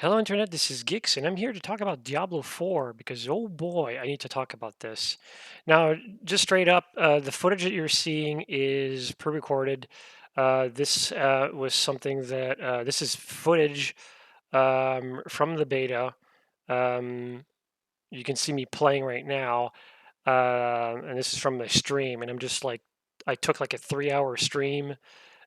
Hello, Internet. This is Gix, and I'm here to talk about Diablo 4 because, oh boy, I need to talk about this. Now, just straight up, the footage that you're seeing is pre recorded. This was something that, this is footage from the beta. Um, you can see me playing right now, and this is from the stream, and I'm just like, I took like a 3 hour stream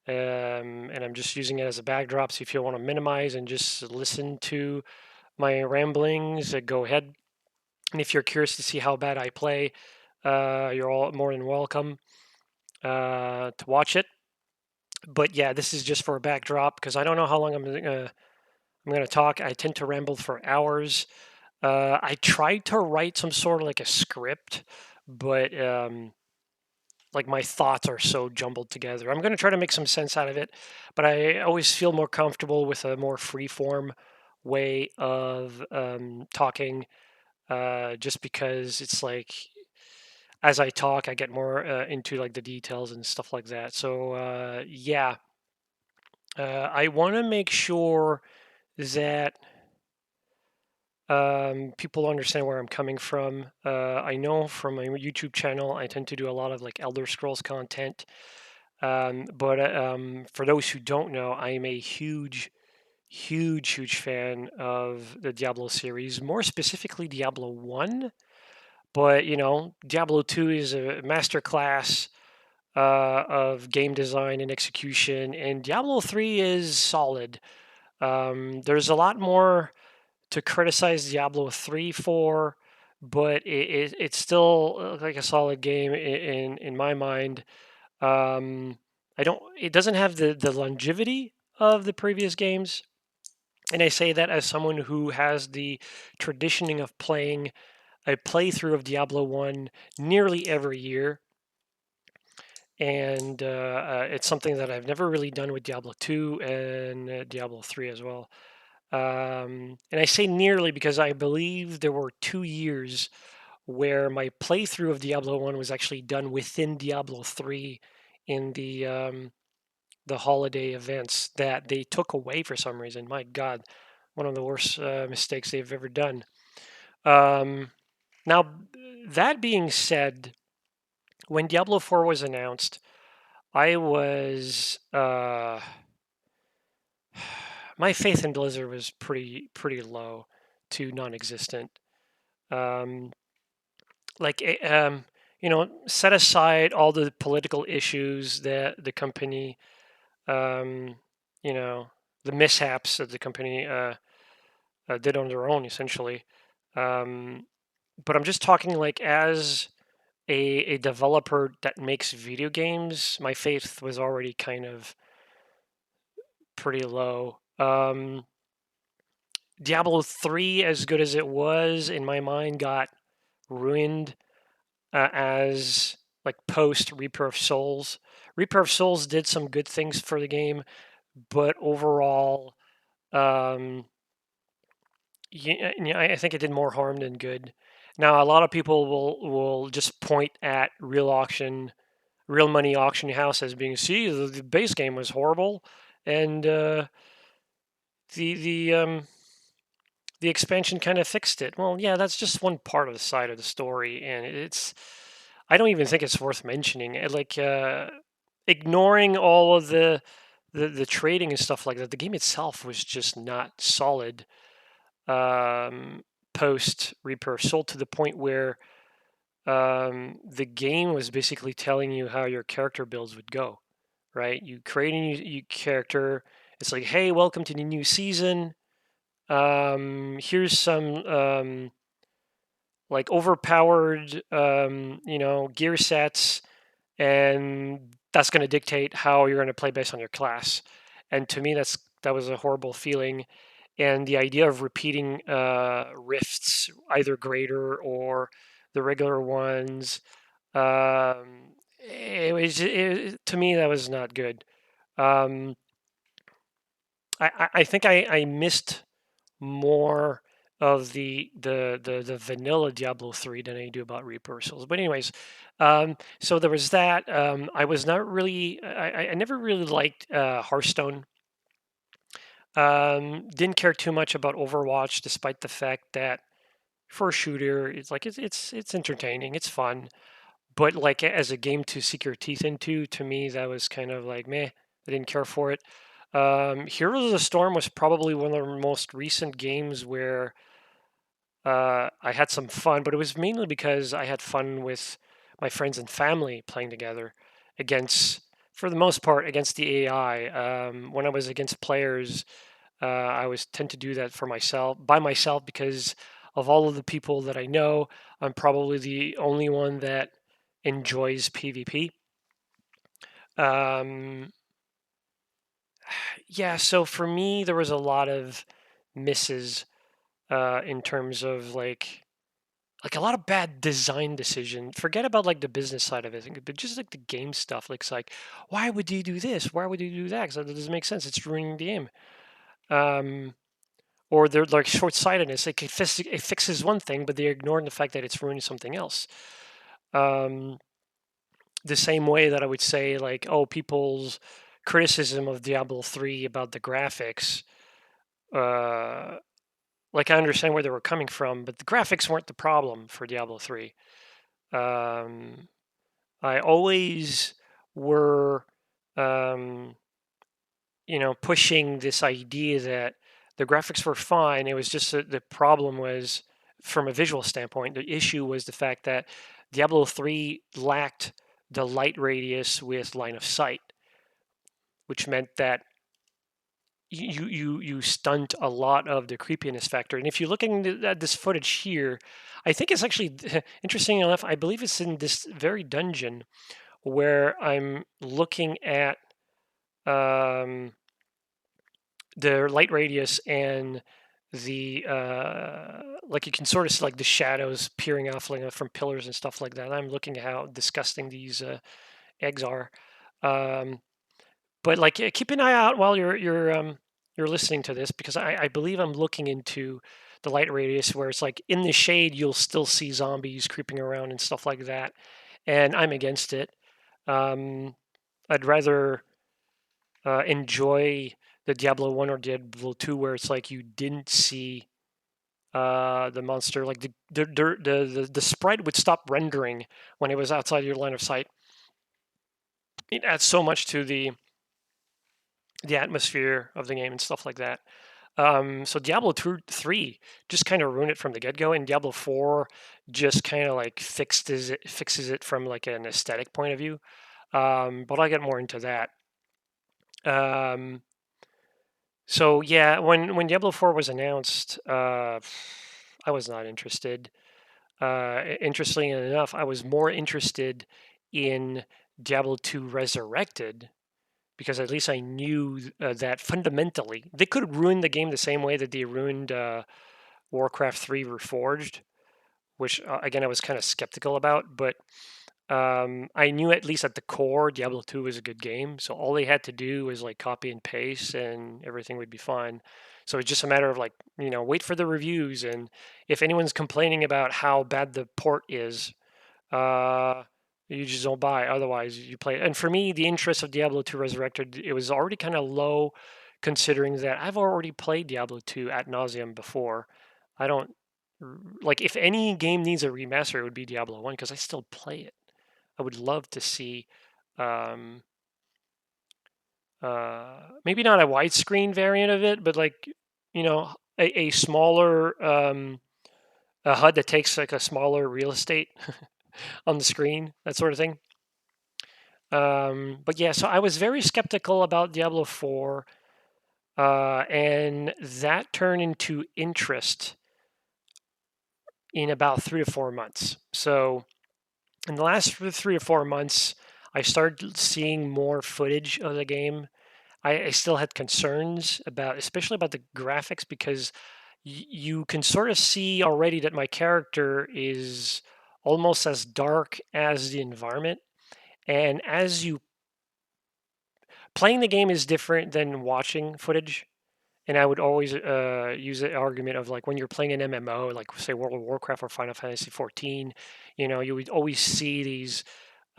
and I'm just using it as a backdrop. So if you want to minimize and just listen to my ramblings, go ahead. And if you're curious to see how bad I play, you're all more than welcome to watch it. But yeah, this is just for a backdrop because I don't know how long I'm gonna talk. I tend to ramble for hours. I tried to write some sort of like a script, but like my thoughts are so jumbled together. I'm going to try to make some sense out of it, but I always feel more comfortable with a more free form way of talking, just because it's like as I talk, I get more into like the details and stuff like that. So yeah, I want to make sure that people understand where I'm coming from. I know from my YouTube channel, I tend to do a lot of like Elder Scrolls content. But for those who don't know, I am a huge fan of the Diablo series, more specifically Diablo 1. But, Diablo 2 is a masterclass of game design and execution, and Diablo 3 is solid. There's a lot more to criticize Diablo 3 for, but it's still like a solid game in my mind. Um, I don't. It doesn't have the longevity of the previous games, and I say that as someone who has the traditioning of playing a playthrough of Diablo One nearly every year, and it's something that I've never really done with Diablo Two and Diablo Three as well. And I say nearly because I believe there were 2 years where my playthrough of Diablo One was actually done within Diablo Three in the holiday events that they took away for some reason. My God, one of the worst mistakes they've ever done. Um, now, that being said, when Diablo 4 was announced, I was my faith in Blizzard was pretty low to non-existent. Um, like set aside all the political issues that the company, um, you know, the mishaps that the company did on their own, essentially. Um, but I'm just talking like as a developer that makes video games, my faith was already kind of pretty low. Diablo 3, as good as it was, in my mind, got ruined as like post Reaper of Souls. Reaper of Souls did some good things for the game, but overall, um, yeah, I think it did more harm than good. Now, a lot of people will just point at real money auction house as being, see, the base game was horrible, and the the um, the expansion kind of fixed it. Well, yeah, that's just one part of the side of the story, and it's I don't even think it's worth mentioning. Like ignoring all of the trading and stuff like that, the game itself was just not solid. Um, Post Reaper sold to the point where the game was basically telling you how your character builds would go, right? You create a new character. It's like, hey, welcome to the new season. Here's some like overpowered, gear sets, and that's going to dictate how you're going to play based on your class. And to me, that was a horrible feeling. And the idea of repeating rifts, either greater or the regular ones, to me that was not good. Um, I think I missed more of the vanilla Diablo 3 than I do about reversals. But anyways, so there was that. I was not really I never really liked Hearthstone. Didn't care too much about Overwatch, despite the fact that for a shooter, it's like it's entertaining, it's fun, but like as a game to sink your teeth into, to me that was kind of like meh. I didn't care for it. Heroes of the Storm was probably one of the most recent games where I had some fun, but it was mainly because I had fun with my friends and family playing together against, for the most part, against the AI. When I was against players, I always tend to do that for myself, by myself, because of all of the people that I know, I'm probably the only one that enjoys PvP. Um, yeah, so for me, there was a lot of misses in terms of like a lot of bad design decision. Forget about like the business side of it, but just like the game stuff. Like it's like, why would you do this? Why would you do that? 'Cause that doesn't make sense. It's ruining the game. Um, or they're like short-sightedness. It fixes one thing, but they're ignoring the fact that it's ruining something else. Um, the same way that I would say like, oh, people's criticism of Diablo 3 about the graphics. Uh, like I understand where they were coming from, but the graphics weren't the problem for Diablo 3. Um, I always were, um, pushing this idea that the graphics were fine. It was just that the problem was, from a visual standpoint, the issue was the fact that Diablo 3 lacked the light radius with line of sight, which meant that you stunt a lot of the creepiness factor. And if you're looking at this footage here, I think it's actually interesting enough. I believe it's in this very dungeon where I'm looking at um, the light radius and the like you can sort of see like the shadows peering off like from pillars and stuff like that. I'm looking at how disgusting these eggs are. Um, but like keep an eye out while you're listening to this because I believe I'm looking into the light radius where it's like in the shade you'll still see zombies creeping around and stuff like that, and I'm against it. Um, I'd rather enjoy the Diablo 1 or Diablo 2 where it's like you didn't see the monster, like the sprite would stop rendering when it was outside your line of sight. It adds so much to the atmosphere of the game and stuff like that. So Diablo 2, 3 just kind of ruined it from the get-go, and Diablo 4 just kind of like fixes it from like an aesthetic point of view. But I'll get more into that. Um, So yeah, when Diablo 4 was announced, I was not interested. Interestingly enough, I was more interested in Diablo 2 Resurrected because at least I knew that fundamentally they could ruin the game the same way that they ruined Warcraft 3 Reforged, which again I was kind of skeptical about, but I knew at least at the core Diablo 2 was a good game, so all they had to do was like copy and paste and everything would be fine. So it's just a matter of like, wait for the reviews, and if anyone's complaining about how bad the port is, uh you just don't buy. Otherwise, you play it. And for me, the interest of Diablo 2 Resurrected, it was already kind of low considering that I've already played Diablo 2 ad nauseum before. I don't like if any game needs a remaster, it would be Diablo 1 because I still play it. I would love to see, um, maybe not a widescreen variant of it, but like, a smaller a HUD that takes like a smaller real estate on the screen, that sort of thing. But yeah, so I was very skeptical about Diablo 4, and that turned into interest in about 3 to 4 months. So in the last 3 to 4 months, I started seeing more footage of the game. I still had concerns about, especially about the graphics, because you can sort of see already that my character is almost as dark as the environment. And as you playing the game is different than watching footage. And I would always use the argument of like when you're playing an MMO, like say World of Warcraft or Final Fantasy 14, you would always see these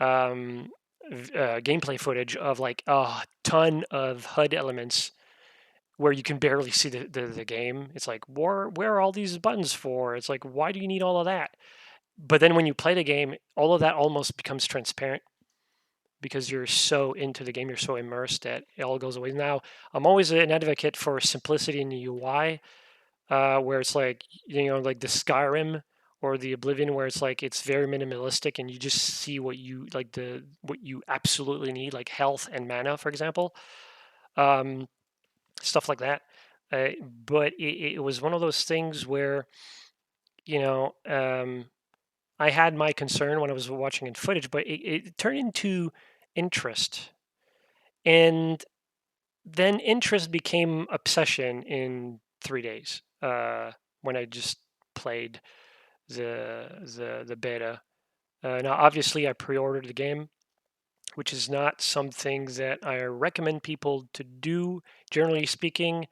um, gameplay footage of like a ton of HUD elements where you can barely see the game. It's like, where are all these buttons for? It's like, why do you need all of that? But then when you play the game, all of that almost becomes transparent because you're so into the game, you're so immersed that it all goes away. Now, I'm always an advocate for simplicity in the UI, where it's like, like the Skyrim or the Oblivion, where it's like it's very minimalistic and you just see what you absolutely need, like health and mana, for example, um, stuff like that. Uh, but it was one of those things where you know um, I had my concern when I was watching in footage, but it turned into interest, and then interest became obsession in 3 days when I just played the beta. Now, obviously, I pre-ordered the game, which is not something that I recommend people to do. Generally speaking,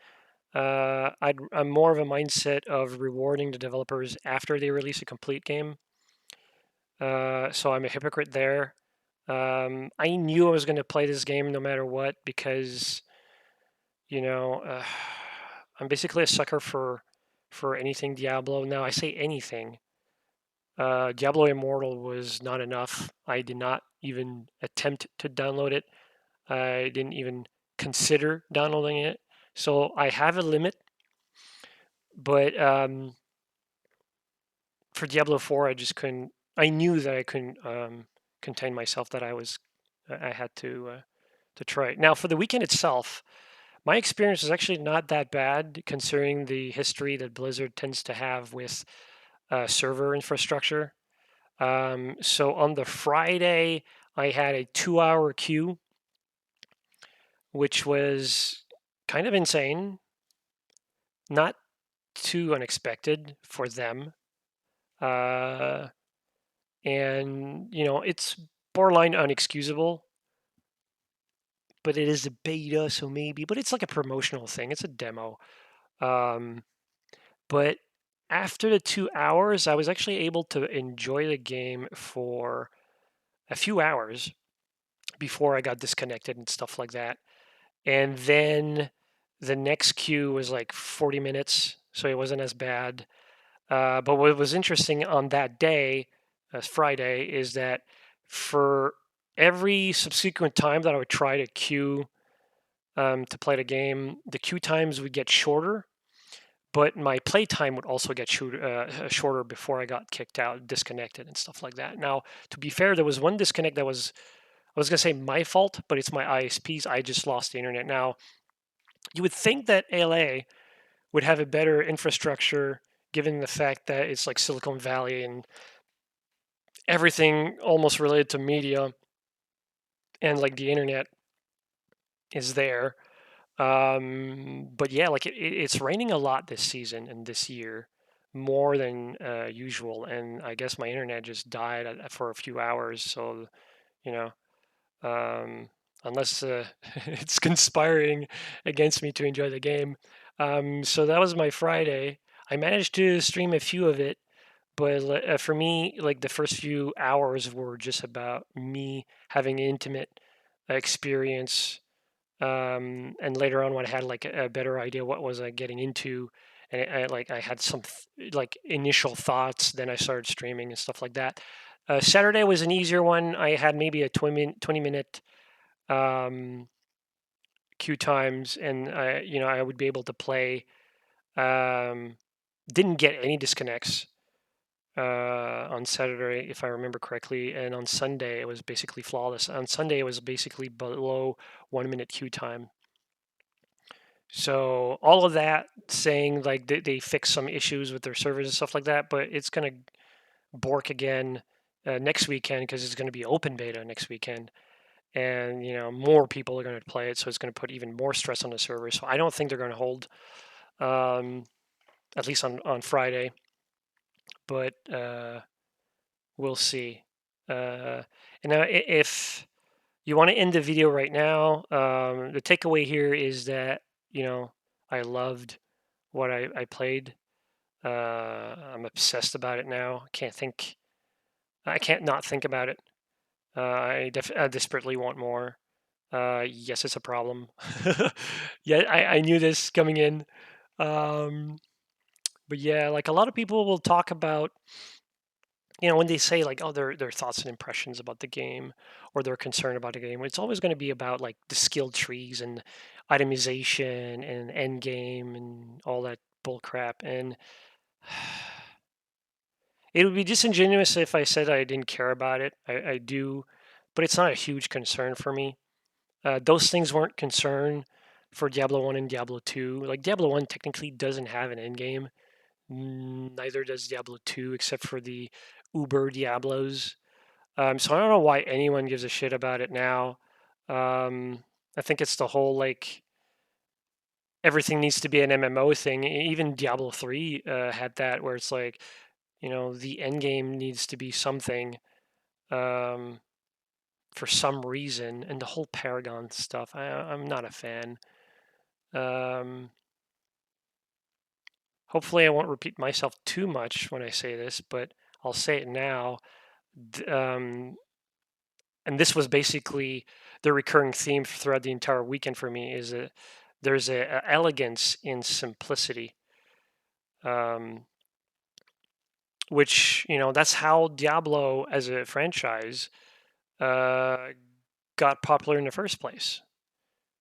I'm more of a mindset of rewarding the developers after they release a complete game. So I'm a hypocrite there. I knew I was going to play this game no matter what because you know uh, I'm basically a sucker for anything Diablo. Now I say anything. Diablo Immortal was not enough. I did not even attempt to download it. I didn't even consider downloading it. So I have a limit, but for Diablo 4, I just couldn't. I knew that I couldn't contain myself. That I had to try it. Now for the weekend itself, my experience is actually not that bad considering the history that Blizzard tends to have with server infrastructure. So on the Friday, I had a 2 hour queue, which was kind of insane, not too unexpected for them. Uh, and, it's borderline unexcusable, but it is a beta, so maybe, but it's like a promotional thing, it's a demo. Um, but after the 2 hours, I was actually able to enjoy the game for a few hours before I got disconnected and stuff like that. And then the next queue was like 40 minutes, so it wasn't as bad. But what was interesting on that day, Friday, is that for every subsequent time that I would try to queue to play the game, the queue times would get shorter, but my play time would also get shorter before I got kicked out, disconnected, and stuff like that. Now, to be fair, there was one disconnect that was, I was going to say my fault, but it's my ISP's. I just lost the internet. Now, you would think that LA would have a better infrastructure given the fact that it's like Silicon Valley and everything almost related to media and like the internet is there. But yeah, like it's raining a lot this season and this year, more than usual. And I guess my internet just died for a few hours. So, you know, um, unless it's conspiring against me to enjoy the game. So that was my Friday. I managed to stream a few of it, but for me, like the first few hours were just about me having an intimate experience. And later on, when I had like a better idea what was I getting into, and I had some like initial thoughts, then I started streaming and stuff like that. Saturday was an easier one. I had maybe a 20-minute um, queue times, and I would be able to play. Um, didn't get any disconnects on Saturday, if I remember correctly, and on Sunday it was basically flawless. On Sunday it was basically below 1 minute queue time. So all of that saying like they fixed some issues with their servers and stuff like that, but it's gonna bork again next weekend because it's going to be open beta next weekend, and more people are going to play it, so it's going to put even more stress on the server. So I don't think they're going to hold, um, at least on Friday, but we'll see. And now, if you want to end the video right now, the takeaway here is that I loved what I played. I'm obsessed about it now. I can't not think about it. I desperately want more. Yes, it's a problem. Yeah, I knew this coming in. Um, but yeah, like a lot of people will talk about, when they say like, oh, their thoughts and impressions about the game or their concern about the game, it's always going to be about like the skill trees and itemization and end game and all that bull crap. And it would be disingenuous if I said I didn't care about it. I do, but it's not a huge concern for me. Those things weren't concern for Diablo 1 and Diablo 2. Like Diablo 1 technically doesn't have an end game. Neither does Diablo 2, except for the Uber Diablos. So I don't know why anyone gives a shit about it now. I think it's the whole like everything needs to be an MMO thing. Even Diablo 3 had that where it's like, the end game needs to be something um, for some reason, and the whole Paragon stuff. I'm not a fan. Um, Hopefully, I won't repeat myself too much when I say this, but I'll say it now. And this was basically the recurring theme throughout the entire weekend for me is that there's a elegance in simplicity, um, which that's how Diablo as a franchise uh, got popular in the first place.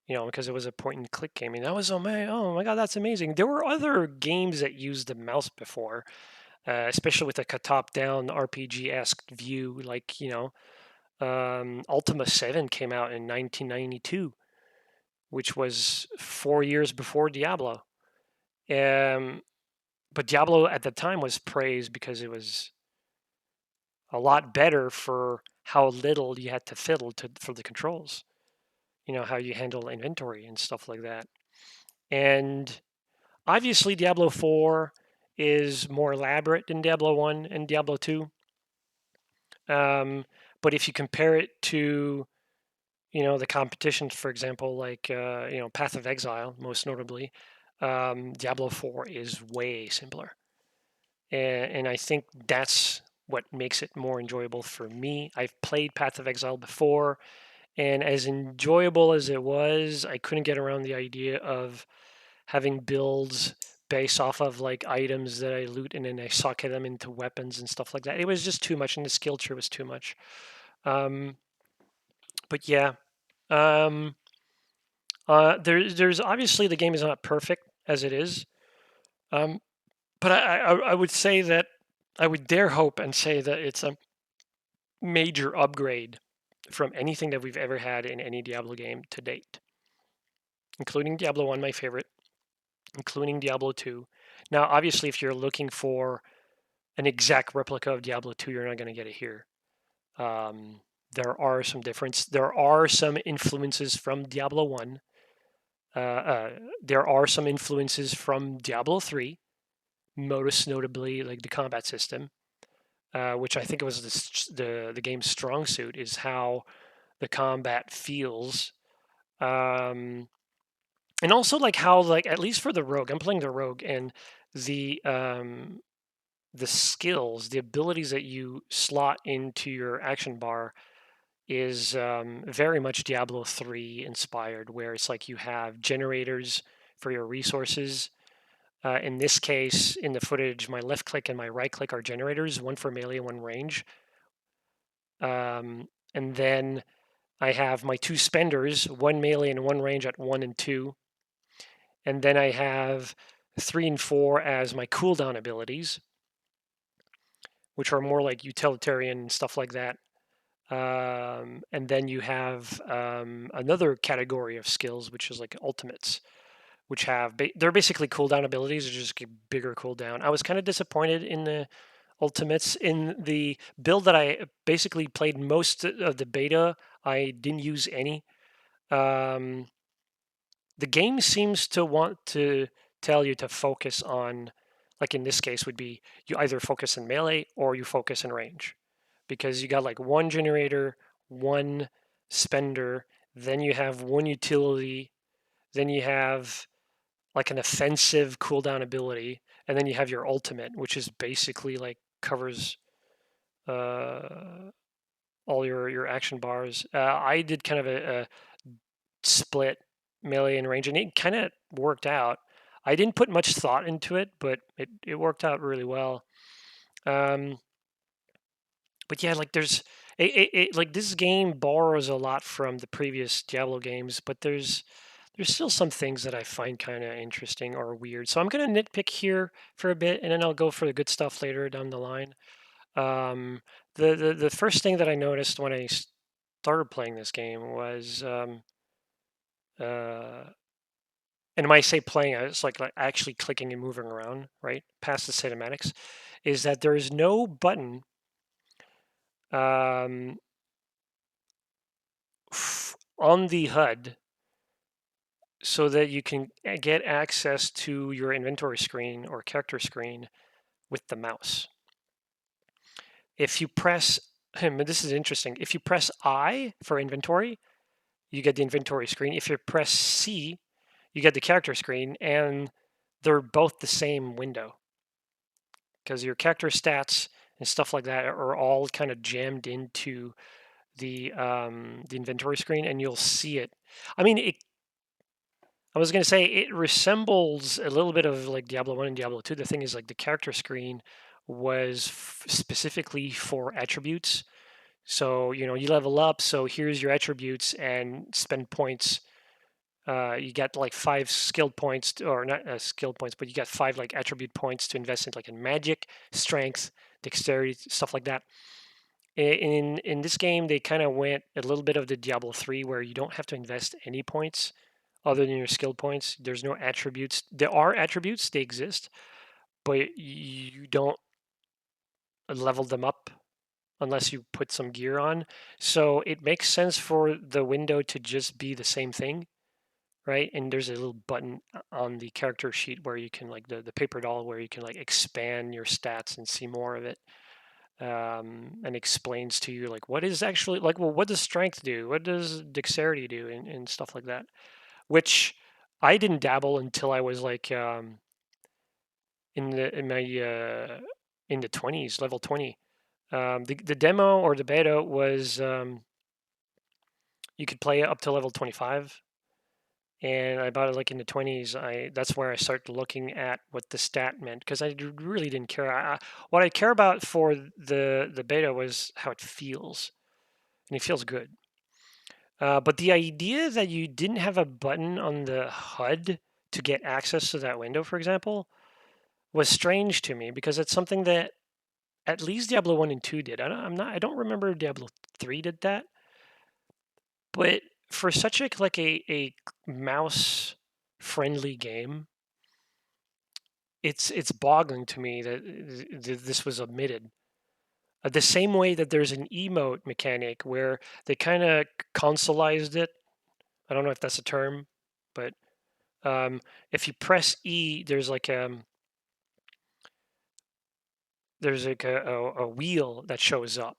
Because it was a point and click game, and that was oh my god, that's amazing. There were other games that used the mouse before, especially with like a top-down RPG-esque view, like Ultima 7 came out in 1992, which was 4 years before Diablo. Um, but Diablo at the time was praised because it was a lot better for how little you had to fiddle for the controls. How you handle inventory and stuff like that. And obviously, Diablo 4 is more elaborate than Diablo 1 and Diablo 2. But if you compare it to the competitions, for example, like Path of Exile, most notably, Diablo 4 is way simpler, and I think that's what makes it more enjoyable for me. I've played Path of Exile before, and as enjoyable as it was, I couldn't get around the idea of having builds based off of like items that I loot and then I socket them into weapons and stuff like that. It was just too much, and the skill tree was too much. Um, but yeah, um, there's obviously the game is not perfect as it is, um, but I would say that I would dare hope and say that it's a major upgrade from anything that we've ever had in any Diablo game to date, including Diablo 1, my favorite, including Diablo 2. Now, obviously, if you're looking for an exact replica of Diablo 2, you're not going to get it here. Um, there are some difference. There are some influences from Diablo 1. There are some influences from Diablo 3, most notably like the combat system, which I think was the game's strong suit, is how the combat feels. Um, and also like how like at least for the rogue, I'm playing the rogue, and the um, the skills, the abilities that you slot into your action bar is very much Diablo 3 inspired, where it's like you have generators for your resources. In this case, in the footage, my left click and my right click are generators, one for melee and one range. And then I have my two spenders, one melee and one range at 1 and 2. And then I have 3 and 4 as my cooldown abilities, which are more like utilitarian stuff like that. And then you have another category of skills, which is like ultimates, which they're basically cooldown abilities, which just get bigger cooldown. I was kind of disappointed in the ultimates in the build that I basically played most of the beta. I didn't use any. Um, the game seems to want to tell you to focus on, like in this case, would be you either focus in melee or you focus in range, because you got like one generator, one spender, then you have one utility, then you have like an offensive cooldown ability, and then you have your ultimate, which is basically like covers uh, all your action bars. I did kind of a split melee and range, and it kind of worked out. I didn't put much thought into it, but it worked out really well. Um, but yeah, like like this game borrows a lot from the previous Diablo games, but there's still some things that I find kind of interesting or weird. So I'm gonna nitpick here for a bit, and then I'll go for the good stuff later down the line. Um, the first thing that I noticed when I started playing this game was uh, and when I say playing, it's like actually clicking and moving around, right, past the cinematics, is that there is no button um, on the HUD so that you can get access to your inventory screen or character screen with the mouse. If you press, this is interesting, if you press I for inventory, you get the inventory screen. If you press C, you get the character screen, and they're both the same window because your character stats and stuff like that are all kind of jammed into the inventory screen, and you'll see it. I mean, I was gonna say it resembles a little bit of like Diablo 1 and Diablo 2. The thing is, like the character screen was specifically for attributes. So you level up. So here's your attributes and spend points. You get like 5 skill points, or not skill points, but you get 5 like attribute points to invest in like in magic, strength, dexterity, stuff like that. In this game, they kind of went a little bit of the Diablo 3, where you don't have to invest any points other than your skill points. There's no attributes. There are attributes, they exist, but you don't level them up unless you put some gear on. So it makes sense for the window to just be the same thing, right? And there's a little button on the character sheet where you can like the paper doll where you can like expand your stats and see more of it. And explains to you like what is actually like, well, what does strength do? What does dexterity do? And stuff like that, which I didn't dabble until I was like in my in the 20s, level 20. The demo or the beta was you could play it up to level 25, and I bought it like in the 20s. That's where I started looking at what the stat meant because I really didn't care. What I care about for the beta was how it feels, and it feels good. But the idea that you didn't have a button on the HUD to get access to that window, for example, was strange to me because it's something that at least Diablo 1 and 2 did. I don't remember if Diablo 3 did that, but for such a mouse friendly game, it's boggling to me that this was omitted. The same way that there's an emote mechanic where they kind of consoleized it. I don't know if that's a term, but if you press E, there's like a wheel that shows up,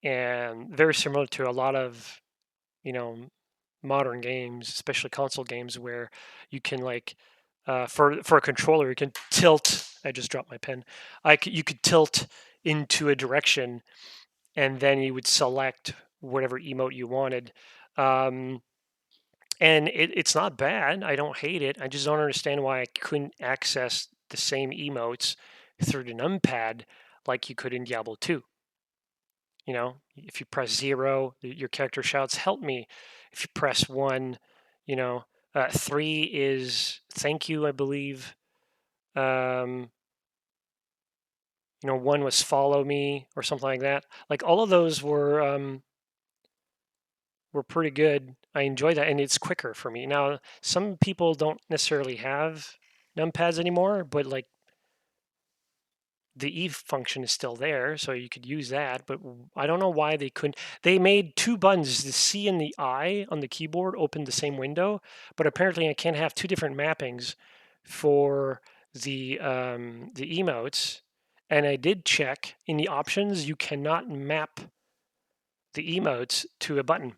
and very similar to a lot of you know modern games, especially console games, where you can like for a controller you can tilt. I just dropped my pen. You could tilt into a direction, and then you would select whatever emote you wanted. Um, and it's not bad. I don't hate it. I just don't understand why I couldn't access the same emotes through the numpad like you could in Diablo 2. If you press 0, your character shouts, "Help me." If you press 1, you know, 3 is thank you, I believe. Um, 1 was follow me or something like that. Like all of those were pretty good. I enjoy that, and it's quicker for me. Now, some people don't necessarily have numpads anymore, but like the E function is still there, so you could use that. But I don't know why they couldn't. They made two buttons, the C and the I on the keyboard, open the same window, but apparently I can't have two different mappings for the emotes. And I did check in the options; you cannot map the emotes to a button.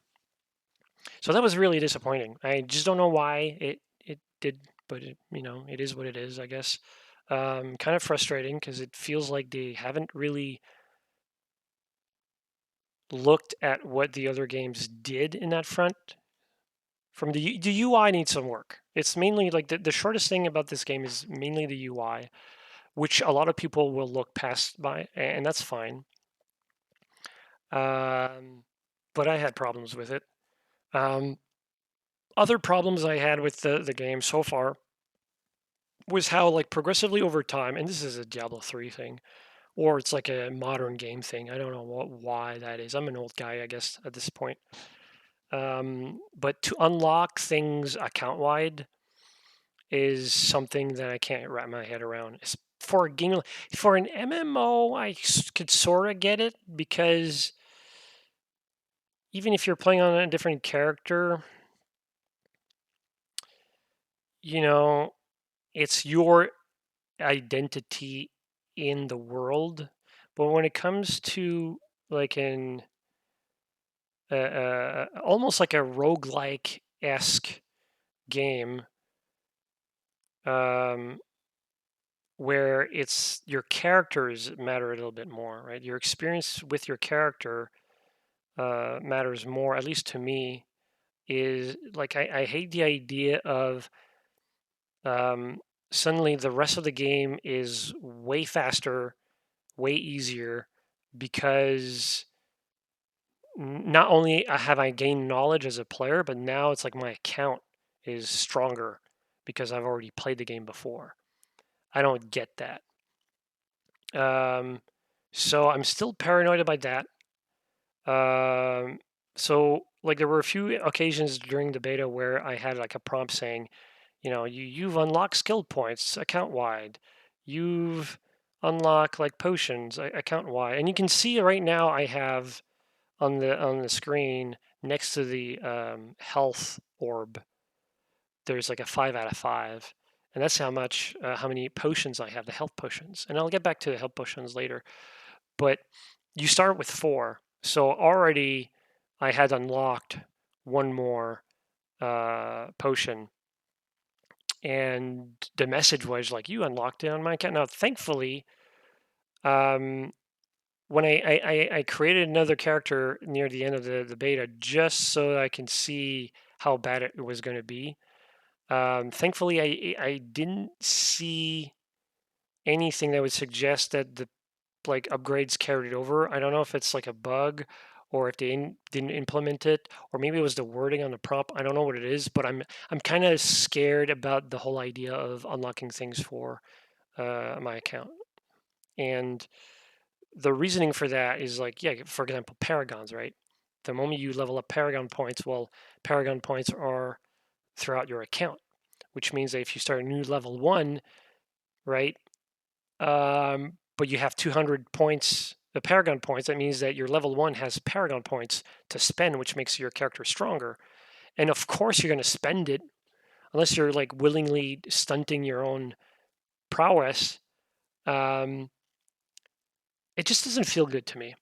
So that was really disappointing. I just don't know why it did, but it is what it is, I guess. Kind of frustrating because it feels like they haven't really looked at what the other games did in that front. From the UI needs some work. It's mainly like the shortest thing about this game is mainly the UI, which a lot of people will look past by, and that's fine. Um, but I had problems with it. Um, Other problems I had with the game so far was how like progressively over time, and this is a Diablo 3 thing, or it's like a modern game thing. I don't know why that is. I'm an old guy, I guess, at this point. But to unlock things account wide is something that I can't wrap my head around. For a game, for an MMO, could sort of get it because even if you're playing on a different character, you know, it's your identity in the world. But when it comes to like an almost like a roguelike esque game, um, where it's your characters matter a little bit more, right? Your experience with your character matters more, at least to me. Is like I hate the idea of um, suddenly the rest of the game is way faster, way easier because not only have I gained knowledge as a player, but now it's like my account is stronger because I've already played the game before. I don't get that. Um, so I'm still paranoid about that. Um, so like there were a few occasions during the beta where I had like a prompt saying, you've unlocked skill points account wide. You've unlocked like potions account wide, and you can see right now I have on the screen next to the health orb. There's like a 5 out of 5, and that's how many potions I have, the health potions, and I'll get back to the health potions later. But you start with 4, so already I had unlocked one more potion, and the message was like, "You unlocked it on my account." Now, thankfully, um, when I created another character near the end of the beta just so I can see how bad it was going to be. Thankfully, I didn't see anything that would suggest that the like upgrades carried over. I don't know if it's like a bug or if they didn't implement it, or maybe it was the wording on the prompt. I don't know what it is, but I'm kind of scared about the whole idea of unlocking things for my account. And the reasoning for that is like, yeah, for example, paragons, right? The moment you level up paragon points, well, paragon points are throughout your account, which means that if you start a new level 1, right, but you have 200 points, the paragon points, that means that your level 1 has paragon points to spend, which makes your character stronger. And of course, you're going to spend it unless you're like willingly stunting your own prowess. Um, it just doesn't feel good to me.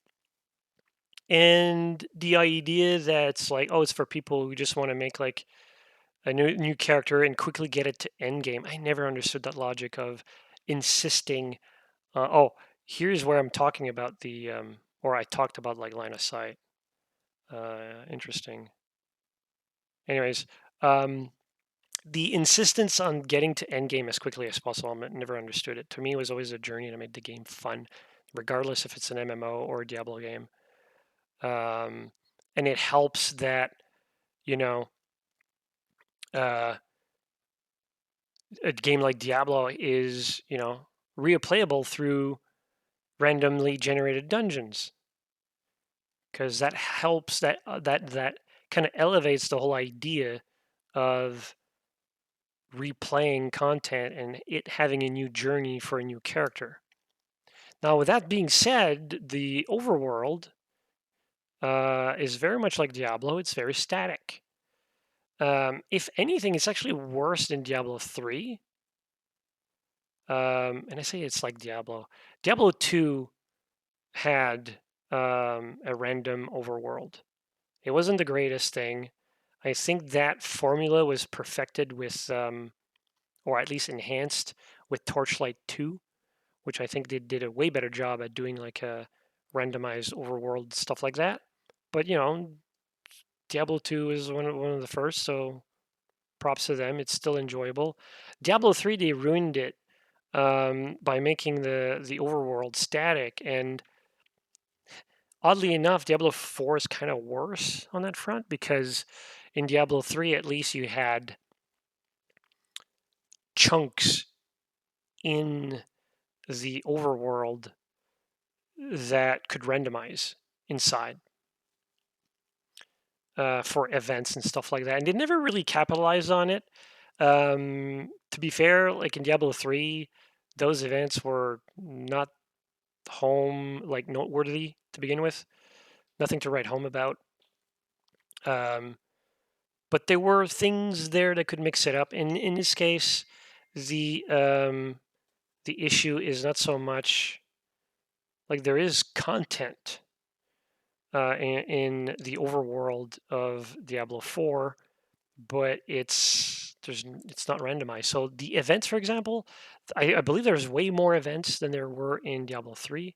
And the idea that it's like, oh, it's for people who just want to make like a new character and quickly get it to end game. I never understood that logic of insisting. Oh, here's where I'm talking about or I talked about like line of sight. Interesting. Anyways, um, the insistence on getting to end game as quickly as possible, I never understood it. To me, it was always a journey to make the game fun, regardless if it's an MMO or a Diablo game. Um, and it helps that you know uh, a game like Diablo is replayable through randomly generated dungeons because that helps that kind of elevates the whole idea of replaying content and it having a new journey for a new character. Now, with that being said, the overworld is very much like Diablo. It's very static. If anything, it's actually worse than Diablo 3. And I say it's like Diablo. Diablo 2 had a random overworld. It wasn't the greatest thing. I think that formula was perfected with, or at least enhanced with Torchlight 2, which I think they did a way better job at doing like a randomized overworld stuff like that. But Diablo 2 is one of the first, so props to them. It's still enjoyable. Diablo 3, they ruined it by making the overworld static, and oddly enough, Diablo 4 is kind of worse on that front because in Diablo 3, at least you had chunks in the overworld that could randomize inside for events and stuff like that. And they never really capitalized on it. To be fair, like in Diablo 3, those events were not like noteworthy to begin with. Nothing to write home about. Um, but there were things there that could mix it up. In this case, the um, the issue is not so much like there is content in the overworld of Diablo 4, but it's not randomized. So the events, for example, I believe there's way more events than there were in Diablo 3.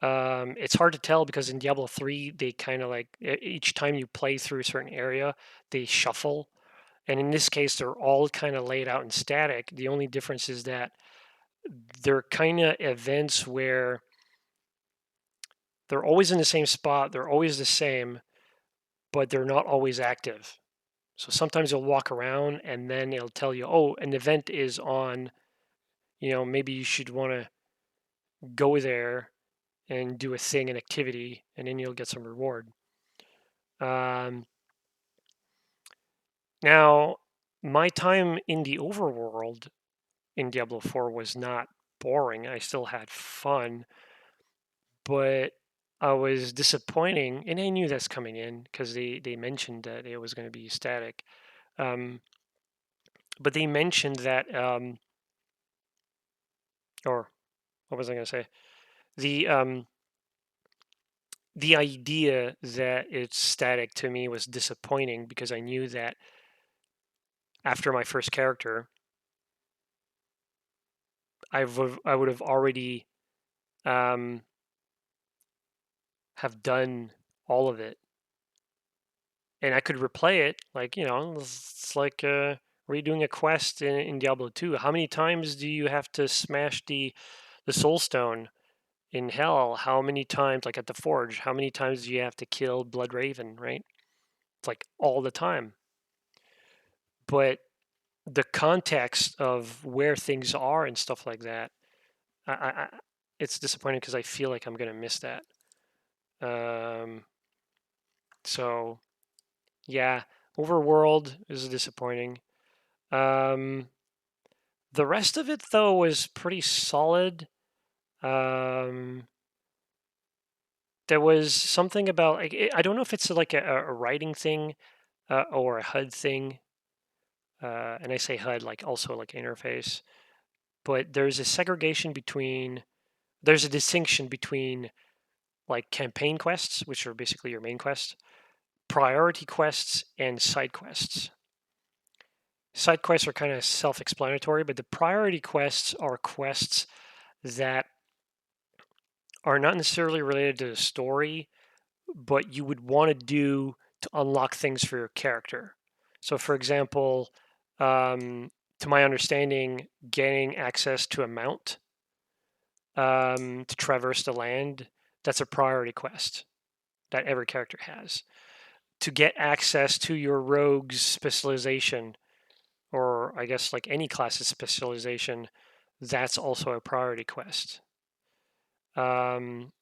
It's hard to tell because in Diablo 3 they kind of like each time you play through a certain area, they shuffle, and in this case they're all kind of laid out in static. The only difference is that they're kind of events where they're always in the same spot, they're always the same, but they're not always active. So sometimes you'll walk around and then it'll tell you, oh, an event is on, maybe you should want to go there and do a thing, an activity, and then you'll get some reward. Um, Now, my time in the overworld in Diablo 4 was not boring. I still had fun, but I was disappointing, and I knew that's coming in because they mentioned that it was going to be static. Um, but they mentioned that, or what was I going to say? The the idea that it's static to me was disappointing because I knew that after my first character, I would have already um, have done all of it, and I could replay it. Like it's like redoing a quest in Diablo 2. How many times do you have to smash the Soul Stone in Hell? How many times, like at the Forge? How many times do you have to kill Blood Raven? Right? It's like all the time. But the context of where things are and stuff like that, I it's disappointing because I feel like I'm gonna miss that. Um, so yeah, Overworld is disappointing. Um, the rest of it though was pretty solid. Um, there was something about like I don't know if it's like a writing thing or a HUD thing, and I say HUD like also like interface. But there's a segregation between there's a distinction between like campaign quests, which are basically your main quest, priority quests, and side quests. Side quests are kind of self explanatory, but the priority quests are quests that are not necessarily related to the story, but you would want to do to unlock things for your character. So, for example, to my understanding, getting access to a mount to traverse the land, that's a priority quest that every character has. To get access to your rogue's specialization, or I guess like any class's specialization, that's also a priority quest. Um,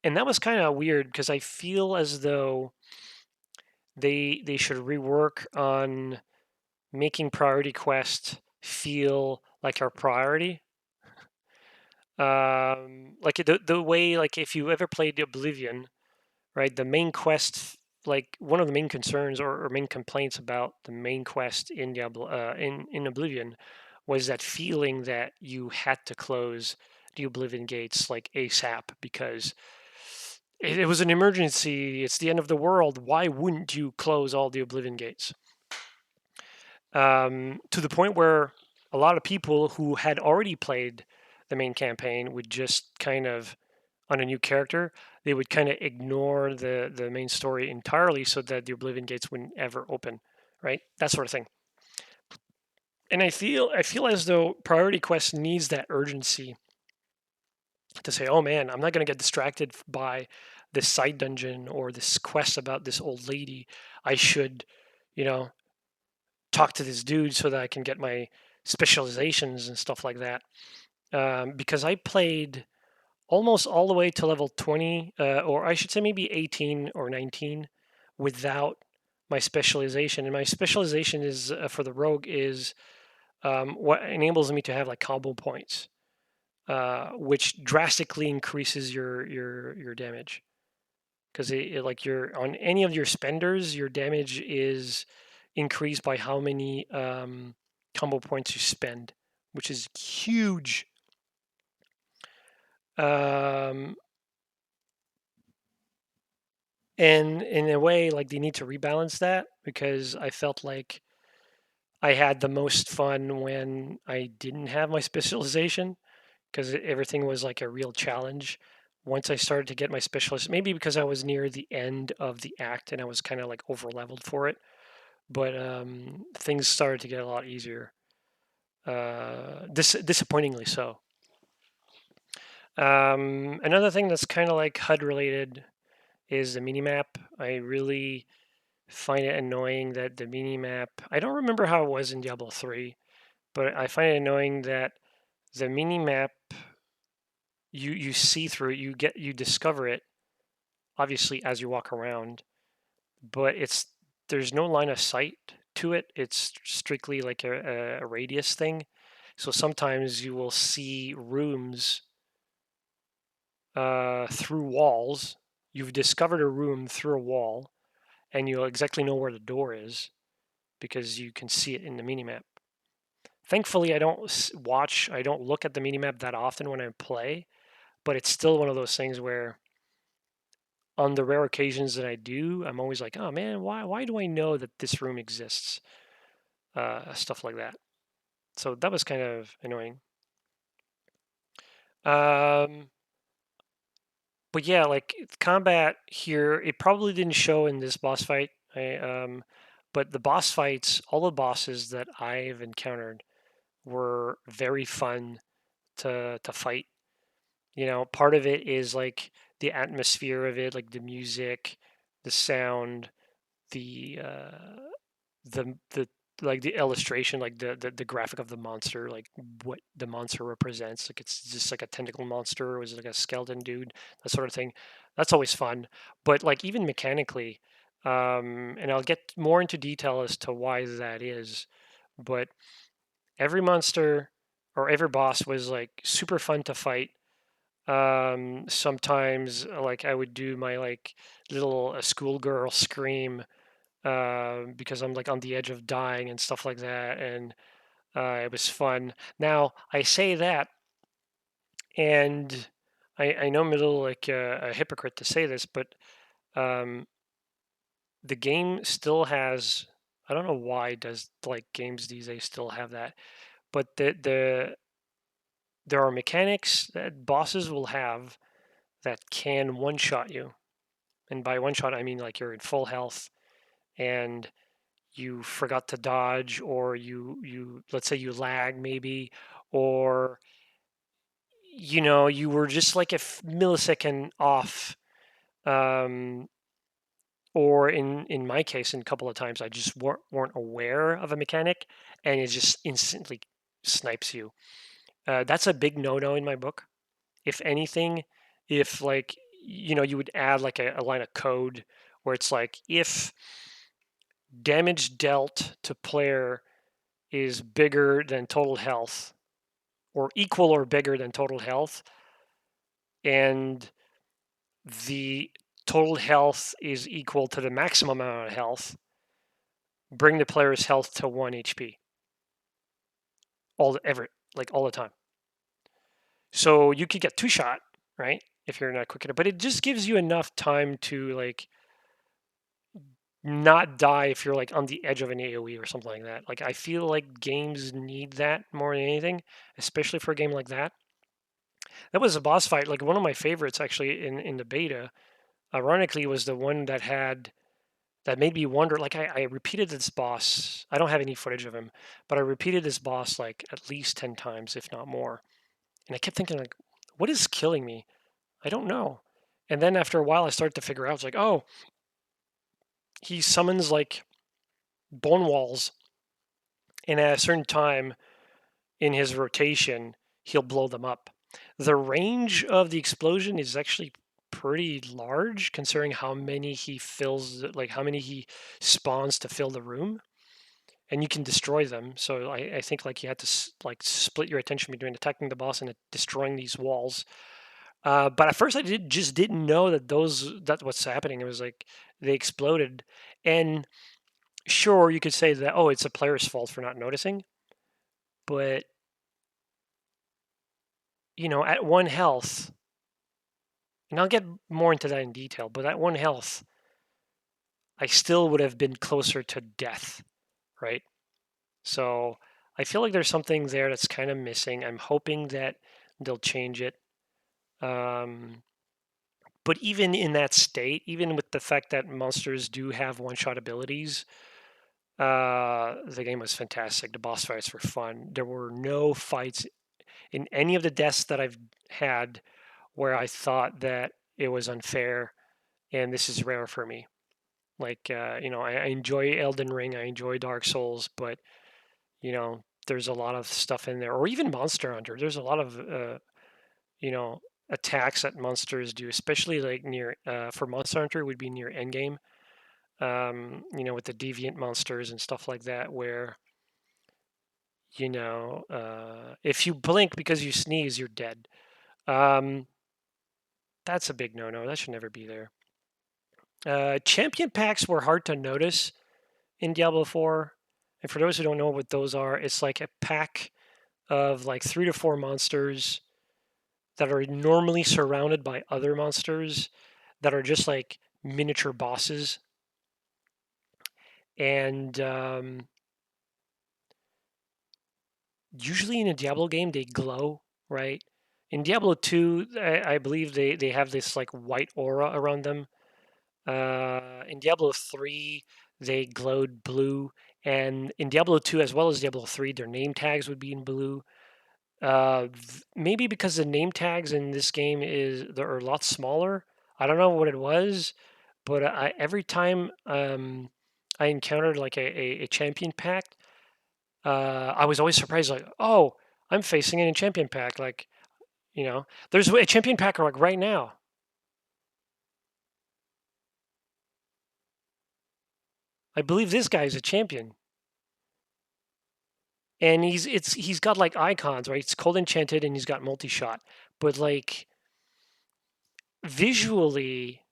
and that was kind of weird because I feel as though they should rework on making priority quest feel like our priority. Like the way like if you ever played Oblivion, right? The main quest, like one of the main concerns or main complaints about the main quest in Diablo in Oblivion was that feeling that you had to close the Oblivion gates like ASAP because it was an emergency. It's the end of the world. Why wouldn't you close all the Oblivion gates? To the point where a lot of people who had already played the main campaign would just kind of on a new character, they would kind of ignore the main story entirely so that the Oblivion gates wouldn't ever open, right? That sort of thing. And I feel as though Priority Quest needs that urgency to say, oh man, I'm not going to get distracted by this side dungeon or this quest about this old lady. I should, you know, talk to this dude so that I can get my specializations and stuff like that. Because I played almost all the way to level 20, or I should say maybe 18 or 19 without my specialization. And my specialization is for the rogue is what enables me to have like combo points, which drastically increases your damage. Because like you're on any of your spenders, your damage is increased by how many combo points you spend, which is huge. Um, and in a way, like they need to rebalance that because I felt like I had the most fun when I didn't have my specialization because everything was like a real challenge. Once I started to get my specialist, maybe because I was near the end of the act and I was kind of like over leveled for it, but things started to get a lot easier. Disappointingly so. Another thing that's kind of like HUD related is the minimap. I really find it annoying that the minimap. I don't remember how it was in Diablo 3, but I find it annoying that the minimap you see through it, you discover it obviously as you walk around, but there's no line of sight to it. It's strictly like a radius thing. So sometimes you will see rooms through walls. You've discovered a room through a wall, and you'll exactly know where the door is because you can see it in the minimap. Thankfully, I don't look at the minimap that often when I play, but it's still one of those things where on the rare occasions that I do, I'm always like, oh man, why do I know that this room exists? Stuff like that. So that was kind of annoying. Um, but yeah, like combat here, it probably didn't show in this boss fight. But the boss fights, all the bosses that I've encountered were very fun to fight. You know, part of it is like the atmosphere of it, like the music, the sound, the the like the illustration, like the graphic of the monster, like what the monster represents. Like it's just like a tentacle monster, or is it like a skeleton dude, that sort of thing. That's always fun. But like even mechanically, and I'll get more into detail as to why that is, but every monster or every boss was like super fun to fight. Sometimes like I would do my like little schoolgirl scream because I'm like on the edge of dying and stuff like that, and it was fun. Now I say that, and I know I'm a little like a hypocrite to say this, but um, the game still has. I don't know why does like games these days still have that, but there are mechanics that bosses will have that can one shot you, and by one shot I mean like you're in full health and you forgot to dodge, or you let's say you lag maybe, or you were just like a millisecond off, um, or in my case, in a couple of times I just weren't aware of a mechanic and it just instantly snipes you. That's a big no-no in my book. If anything, if like you would add like a line of code where it's like if damage dealt to player is bigger than total health or equal or bigger than total health, and the total health is equal to the maximum amount of health, bring the player's health to 1 HP all the time. So you could get two shot, right? If you're not quick enough, but it just gives you enough time to like not die if you're like on the edge of an AoE or something like that. Like I feel like games need that more than anything, especially for a game like that. That was a boss fight. Like one of my favorites actually in the beta. Ironically, was the one that made me wonder. Like I repeated this boss. I don't have any footage of him, but I repeated this boss like at least 10 times, if not more. And I kept thinking like, what is killing me? I don't know. And then after a while, I started to figure out. It's like, oh, he summons like bone walls, and at a certain time in his rotation, he'll blow them up. The range of the explosion is actually pretty large considering how many he fills, like how many he spawns to fill the room, and you can destroy them. So I think like you had to like split your attention between attacking the boss and destroying these walls. But at first, I just didn't know that what's happening. It was like they exploded, and sure, you could say that it's a player's fault for not noticing, but at one health, and I'll get more into that in detail, but at one health, I still would have been closer to death, right? So I feel like there's something there that's kind of missing. I'm hoping that they'll change it. Um, but even in that state, even with the fact that monsters do have one-shot abilities, the game was fantastic. The boss fights were fun. There were no fights in any of the deaths that I've had where I thought that it was unfair, and this is rare for me. Like, I enjoy Elden Ring, I enjoy Dark Souls, but there's a lot of stuff in there, or even Monster Hunter. There's a lot of you know, attacks that monsters do, especially like near for Monster Hunter would be near endgame. With the deviant monsters and stuff like that, where if you blink because you sneeze, you're dead. Um, that's a big no-no. That should never be there. Champion packs were hard to notice in Diablo 4. And for those who don't know what those are, it's like a pack of like 3 to 4 monsters that are normally surrounded by other monsters that are just like miniature bosses. And usually in a Diablo game, they glow, right? In Diablo 2, I believe they have this like white aura around them. In Diablo 3, they glowed blue. And in Diablo 2, as well as Diablo 3, their name tags would be in blue. Maybe because the name tags in this game are a lot smaller. I don't know what it was, but every time I encountered like a champion pack, I was always surprised. Like, oh, I'm facing an champion pack. Like, there's a champion pack like right now. I believe this guy is a champion, and he's got like icons, right? It's cold enchanted, and he's got multi shot, but like visually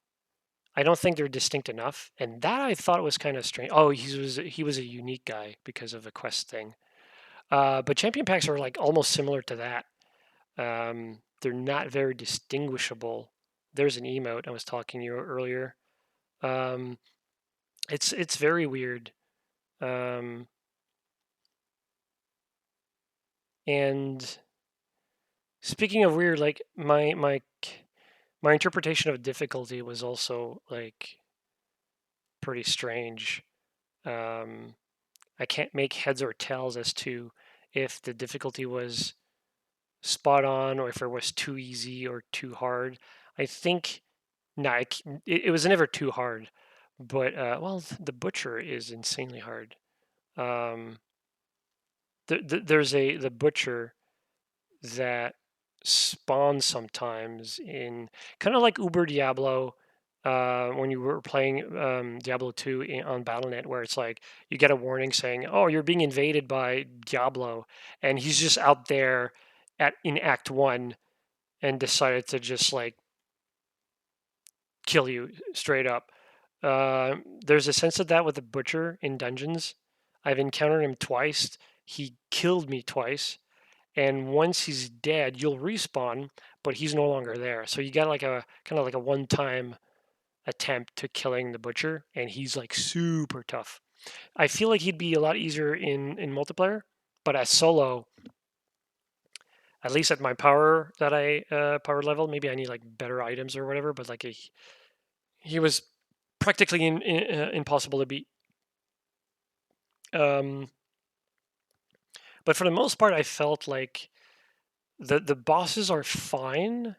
I don't think they're distinct enough, and that I thought was kind of strange. Oh, he was a unique guy because of a quest thing. But champion packs are like almost similar to that. They're not very distinguishable. There's an emote I was talking to you earlier. Um, it's very weird. Um, and speaking of weird, like my interpretation of difficulty was also like pretty strange. Um, I can't make heads or tails as to if the difficulty was spot on or if it was too easy or too hard. I think no, it was never too hard, but the butcher is insanely hard. Um, there's the butcher that spawns sometimes in kind of like Uber Diablo. When you were playing Diablo 2 on BattleNet, where it's like you get a warning saying, "Oh, you're being invaded by Diablo," and he's just out there in Act 1 and decided to just like kill you straight up. There's a sense of that with the butcher in dungeons. I've encountered him twice. He killed me twice, and once he's dead, you'll respawn, but he's no longer there. So you got like a kind of like a one-time attempt to killing the butcher, and he's like super tough. I feel like he'd be a lot easier in multiplayer, but as solo, at least at my power that I power level. Maybe I need like better items or whatever, but like he was practically impossible to beat. Um, but for the most part, I felt like the bosses are fine.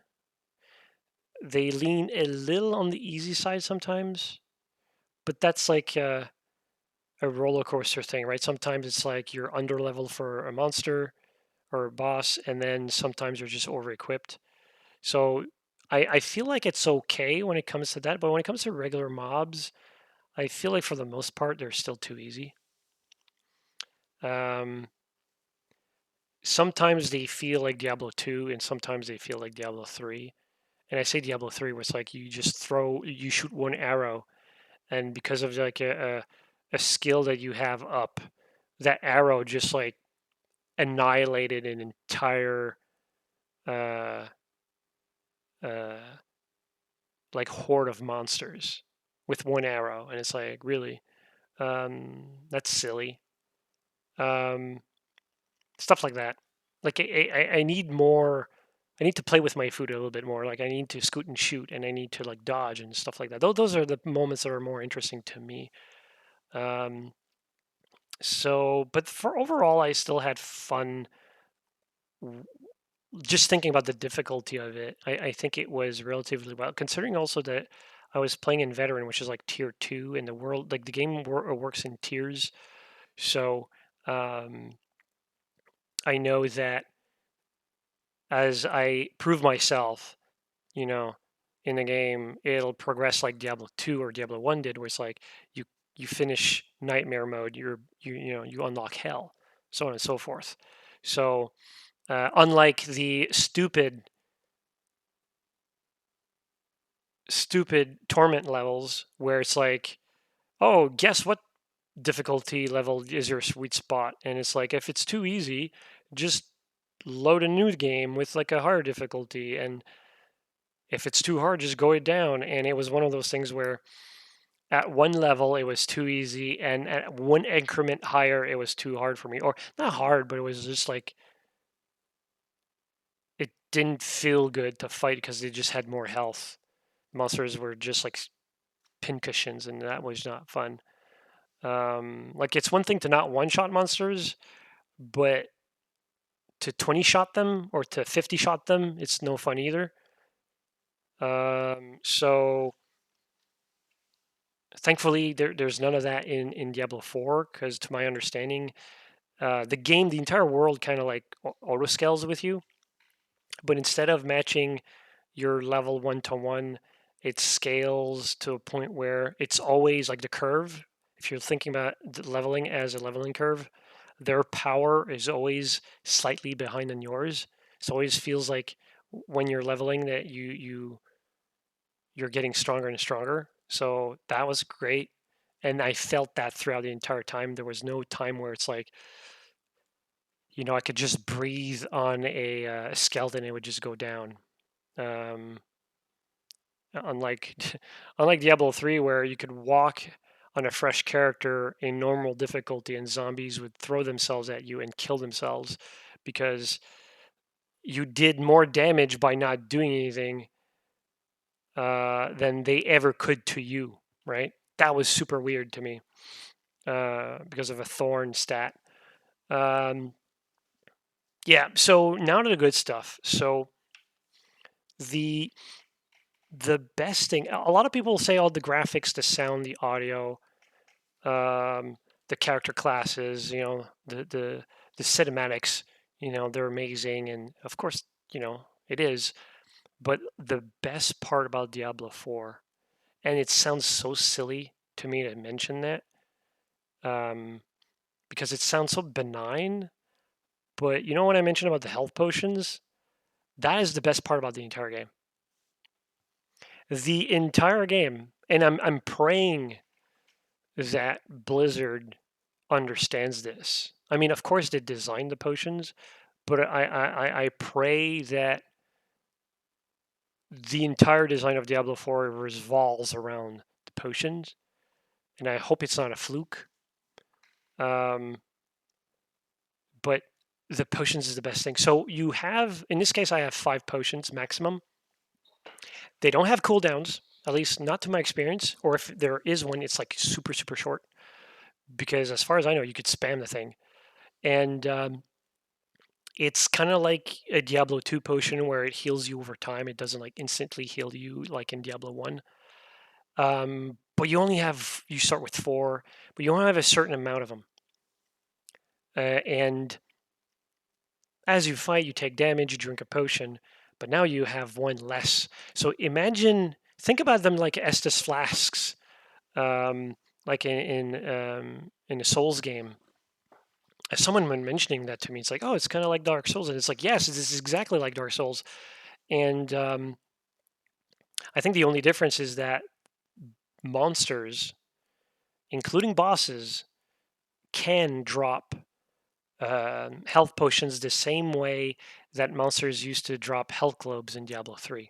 They lean a little on the easy side sometimes, but that's like a roller coaster thing, right? Sometimes it's like you're under level for a monster or a boss, and then sometimes you're just over equipped. So I feel like it's okay when it comes to that, but when it comes to regular mobs, I feel like for the most part they're still too easy. Um, Sometimes they feel like Diablo 2, and sometimes they feel like Diablo 3. And I say Diablo 3, where it's like you shoot one arrow, and because of like a skill that you have up, that arrow just like annihilated an entire uh, uh, like horde of monsters with one arrow, and it's like really that's silly. Um, Stuff like that. Like I need more. I need to play with my food a little bit more. Like I need to scoot and shoot, and I need to like dodge and stuff like that. Those are the moments that are more interesting to me. Um, but for overall, I still had fun. Just thinking about the difficulty of it, I think it was relatively well, considering also that I was playing in veteran, which is like tier two in the world. Like the game works in tiers, so um, I know that as I prove myself, you know, in the game, it'll progress like Diablo 2 or Diablo 1 did, where it's like you you finish nightmare mode, you unlock hell, so on and so forth. So unlike the stupid torment levels where it's like, oh, guess what difficulty level is your sweet spot? And it's like if it's too easy, just load a new game with like a higher difficulty, and if it's too hard, just go it down. And it was one of those things where at one level it was too easy, and at one increment higher it was too hard for me, or not hard, but it was just like it didn't feel good to fight because they just had more health. Monsters were just like pincushions, and that was not fun. Like it's one thing to not one shot monsters, but to 20 shot them or to 50 shot them, it's no fun either. So thankfully, there's none of that in Diablo 4, because to my understanding, the entire world kind of like auto scales with you, but instead of matching your level 1 to 1, it scales to a point where it's always like the curve. If you're thinking about leveling as a leveling curve, their power is always slightly behind on yours. So it always feels like when you're leveling that you're getting stronger and stronger. So that was great. And I felt that throughout the entire time. There was no time where it's like, I could just breathe on a skeleton and it would just go down. Um, unlike unlike Diablo 3, where you could walk on a fresh character in normal difficulty and zombies would throw themselves at you and kill themselves because you did more damage by not doing anything than they ever could to you, right? That was super weird to me because of a thorn stat. Um, yeah, so now to the good stuff. So the the best thing, a lot of people say all the graphics, the sound, the audio, the character classes, the cinematics, they're amazing, and of course, it is. But the best part about Diablo 4, and it sounds so silly to me to mention that, um, because it sounds so benign. But you know what I mentioned about the health potions? That is the best part about the entire game. The entire game, and I'm praying that Blizzard understands this. I mean, of course they designed the potions, but I pray that the entire design of Diablo 4 revolves around the potions, and I hope it's not a fluke. Um, but the potions is the best thing. So you have, in this case, I have 5 potions maximum. They don't have cooldowns, at least not to my experience. Or if there is one, it's like super, super short. Because as far as I know, you could spam the thing. And it's kind of like a Diablo 2 potion where it heals you over time. It doesn't like instantly heal you like in Diablo 1. But you start with 4, but you only have a certain amount of them. And as you fight, you take damage, you drink a potion, but now you have one less. So think about them like Estus flasks, um, like in a Souls game. As someone when mentioning that to me, it's like, oh, it's kind of like Dark Souls, and it's like, yes, this is exactly like Dark Souls. And I think the only difference is that monsters, including bosses, can drop health potions the same way that monsters used to drop health globes in Diablo 3.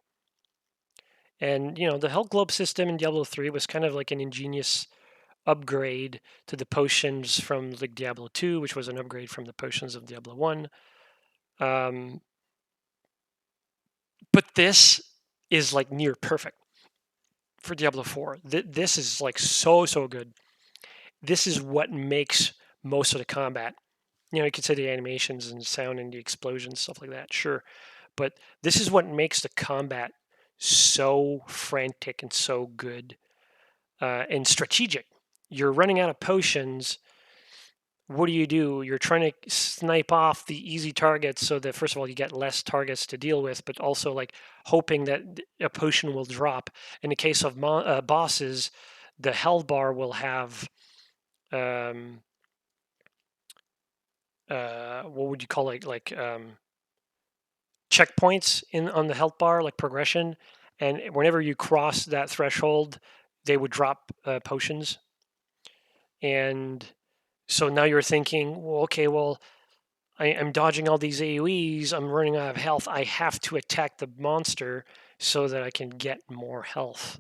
And the health globe system in Diablo 3 was kind of like an ingenious upgrade to the potions from like Diablo 2, which was an upgrade from the potions of Diablo 1. Um, but this is like near perfect for Diablo 4. This is like so, so good. This is what makes most of the combat. You could say the animations and sound and the explosions, stuff like that, sure. But this is what makes the combat so frantic and so good and strategic. You're running out of potions. What do? You're trying to snipe off the easy targets so that first of all you get less targets to deal with, but also like hoping that a potion will drop. In the case of bosses, the health bar will have um, what would you call it? Like checkpoints in on the health bar, like progression. And whenever you cross that threshold, they would drop potions. And so now you're thinking, well, okay, well, I'm dodging all these AoEs. I'm running out of health. I have to attack the monster so that I can get more health.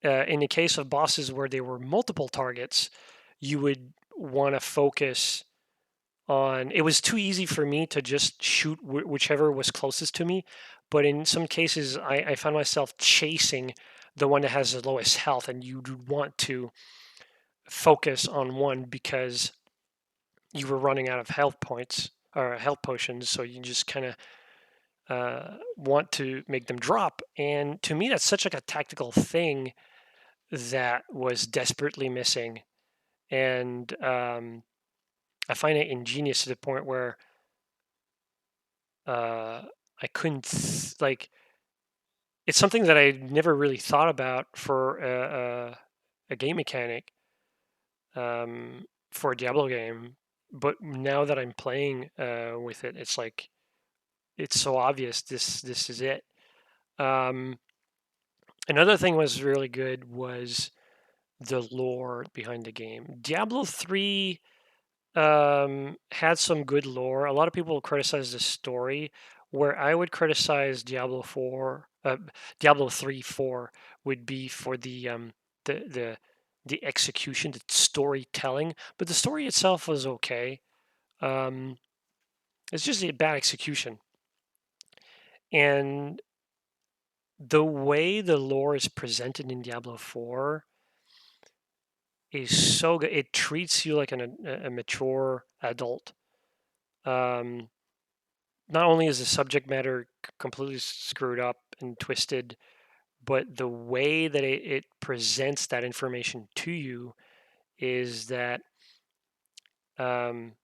In the case of bosses where there were multiple targets, you would want to focus on. It was too easy for me to just shoot whichever was closest to me, but in some cases, I found myself chasing the one that has the lowest health, and you'd want to focus on one because you were running out of health points or health potions, so you just kind of want to make them drop. And to me, that's such like a tactical thing that was desperately missing. And I find it ingenious to the point where uh, I couldn't like. It's something that I never really thought about for a game mechanic for a Diablo game, but now that I'm playing with it, it's like it's so obvious. This is it. Um, Another thing was really good was the lore behind the game. Diablo 3 had some good lore. A lot of people criticize the story, where I would criticize Diablo 3 4 would be for the the the execution, the storytelling. But the story itself was okay. Um, it's just a bad execution, and the way the lore is presented in Diablo 4 is so good. It treats you like a mature adult. Um, Not only is the subject matter completely screwed up and twisted, but the way that it presents that information to you is that um,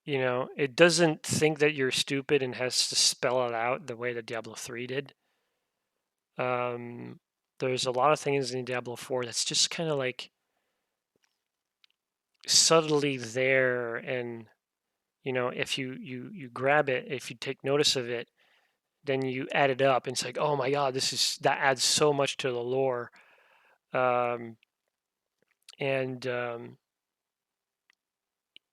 it doesn't think that you're stupid and has to spell it out the way that Diablo 3 did. Um, there's a lot of things in Diablo 4 that's just kind of like subtly there, and if you grab it, if you take notice of it, then you add it up, and it's like, oh my god, that adds so much to the lore. Um, and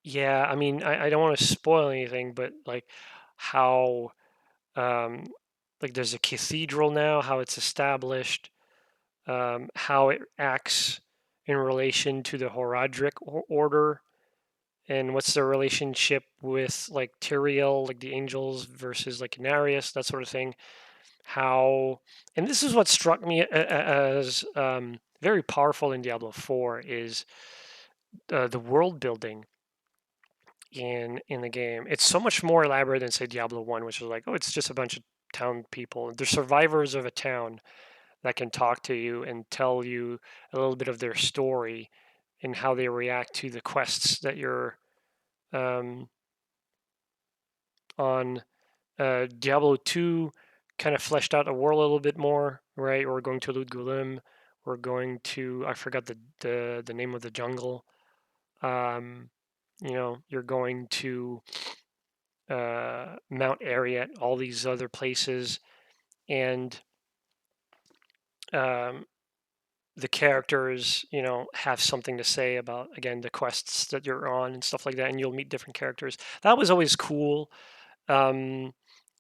Yeah, I mean, I don't want to spoil anything, but like how um, like there's a cathedral now, how it's established, how it acts in relation to the Horadric order. and what's their relationship with like Tyrael, like the angels versus like Inarius, that sort of thing. How, and this is what struck me as very powerful in Diablo 4 is the world building in the game. It's so much more elaborate than say Diablo 1, which is like, oh, it's just a bunch of town people. They're survivors of a town that can talk to you and tell you a little bit of their story and how they react to the quests that you're um, on. Diablo 2 kind of fleshed out the world a little bit more, right? We're going to Lud Gulim. We're going to, I forgot the name of the jungle. Um, you're going to Mount Ariat, all these other places, and um, the characters, have something to say about again the quests that you're on and stuff like that, and you'll meet different characters. That was always cool. Um,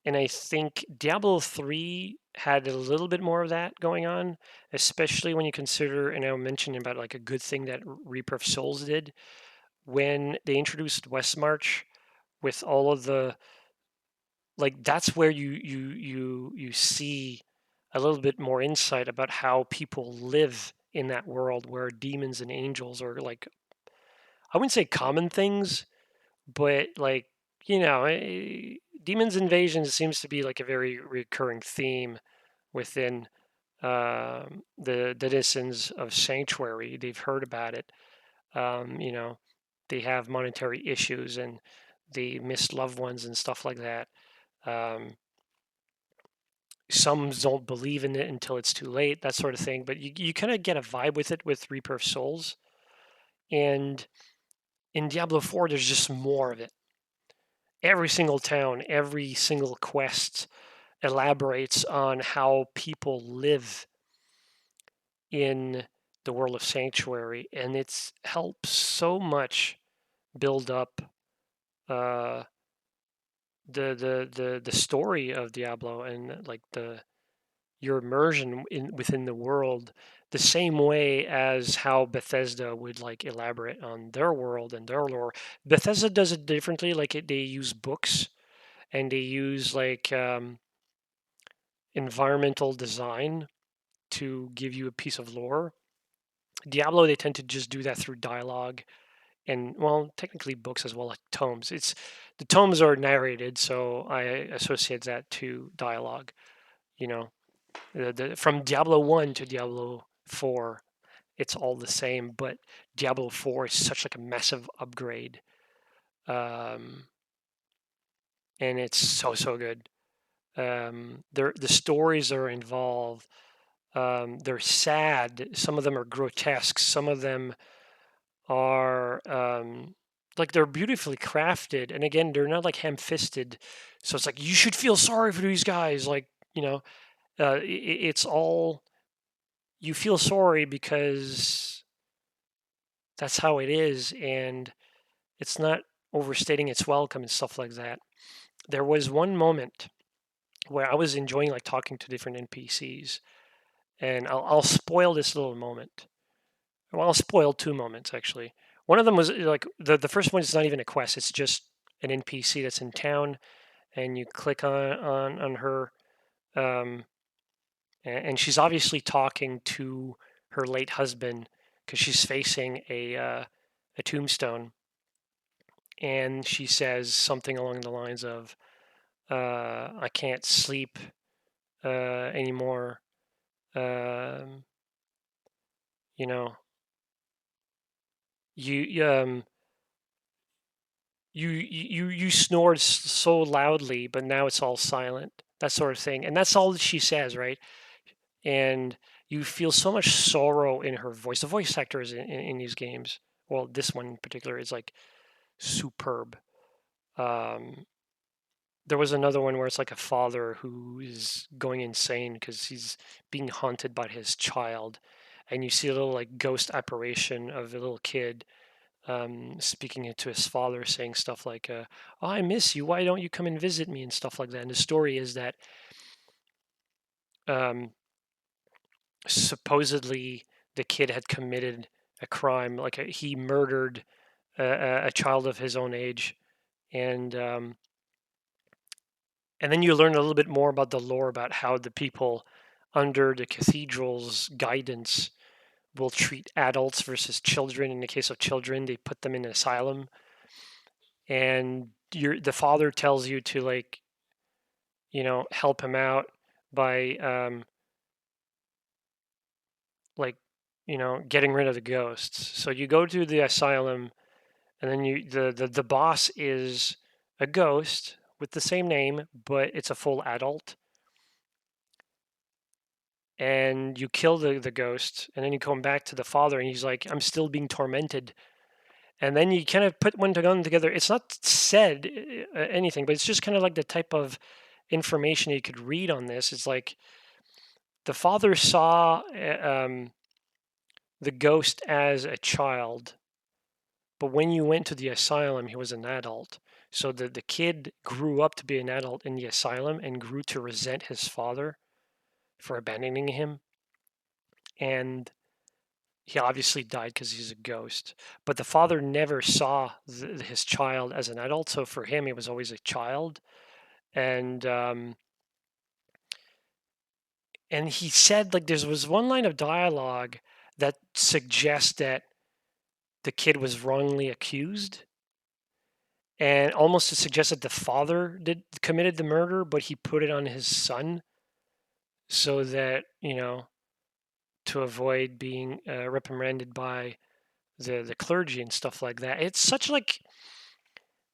and I think Diablo 3 had a little bit more of that going on, especially when you consider, and I mentioned about like a good thing that Reaper of Souls did when they introduced Westmarch with all of the like that's where you see a little bit more insight about how people live in that world where demons and angels are like I wouldn't say common things, but like demons invasions seems to be like a very recurring theme within the denizens of sanctuary. They've heard about it. They have monetary issues and they miss loved ones and stuff like that. um, some don't believe in it until it's too late, that sort of thing. But you kind of get a vibe with it with Reaper of Souls. And in Diablo 4, there's just more of it. Every single town, every single quest elaborates on how people live in the world of Sanctuary. And it's helps so much build up uh, the story of Diablo and like your immersion within the world the same way as how Bethesda would like elaborate on their world and their lore. Bethesda does it differently. Like they use books and they use like environmental design to give you a piece of lore. Diablo, they tend to just do that through dialogue and well, technically books as well, like tomes. It's the tomes are narrated, so I associate that to dialogue. You know, from Diablo 1 to Diablo 4, it's all the same, but Diablo 4 is such like a massive upgrade. Um, and it's so good. The stories are involved. They're sad. Some of them are grotesque. Some of them are like they're beautifully crafted. And again, they're not like ham-fisted. So it's like you should feel sorry for these guys. Like it's all you feel sorry because that's how it is, and it's not overstating its welcome and stuff like that. There was one moment where I was enjoying like talking to different NPCs, and I'll spoil this little moment. Well, I'll spoil two moments actually. One of them was like the first one is not even a quest; it's just an NPC that's in town, and you click on her, um, and she's obviously talking to her late husband because she's facing a tombstone, and she says something along the lines of, "I can't sleep anymore. Um, you know, you you snored so loudly, but now it's all silent." That sort of thing, and that's all she says, right? And you feel so much sorrow in her voice. The voice actors in these games, well, this one in particular is like superb. Um, there was another one where it's like a father who is going insane because he's being haunted by his child, and you see a little like ghost apparition of a little kid speaking to his father, saying stuff like, "Oh, I miss you. Why don't you come and visit me?" and stuff like that. And the story is that um, supposedly the kid had committed a crime, like he murdered a child of his own age, and and then you learn a little bit more about the lore about how the people under the cathedral's guidance will treat adults versus children. In the case of children, they put them in an asylum, and the father tells you to, like, help him out by like getting rid of the ghosts. So you go to the asylum, and then the boss is a ghost with the same name, but it's a full adult. And you kill the ghost, and then you come back to the father, and he's like, I'm still being tormented. And then you kind of put one to gun together. It's not said anything, but it's just kind of like the type of information you could read on this. It's like the father saw the ghost as a child, but when you went to the asylum, he was an adult. So the kid grew up to be an adult in the asylum and grew to resent his father for abandoning him. And he obviously died because he's a ghost. But the father never saw his child as an adult. So for him, he was always a child. And and he said, like, there was one line of dialogue that suggests that the kid was wrongly accused, and almost to suggest that the father committed the murder, but he put it on his son so that, to avoid being reprimanded by the clergy and stuff like that. It's such, like,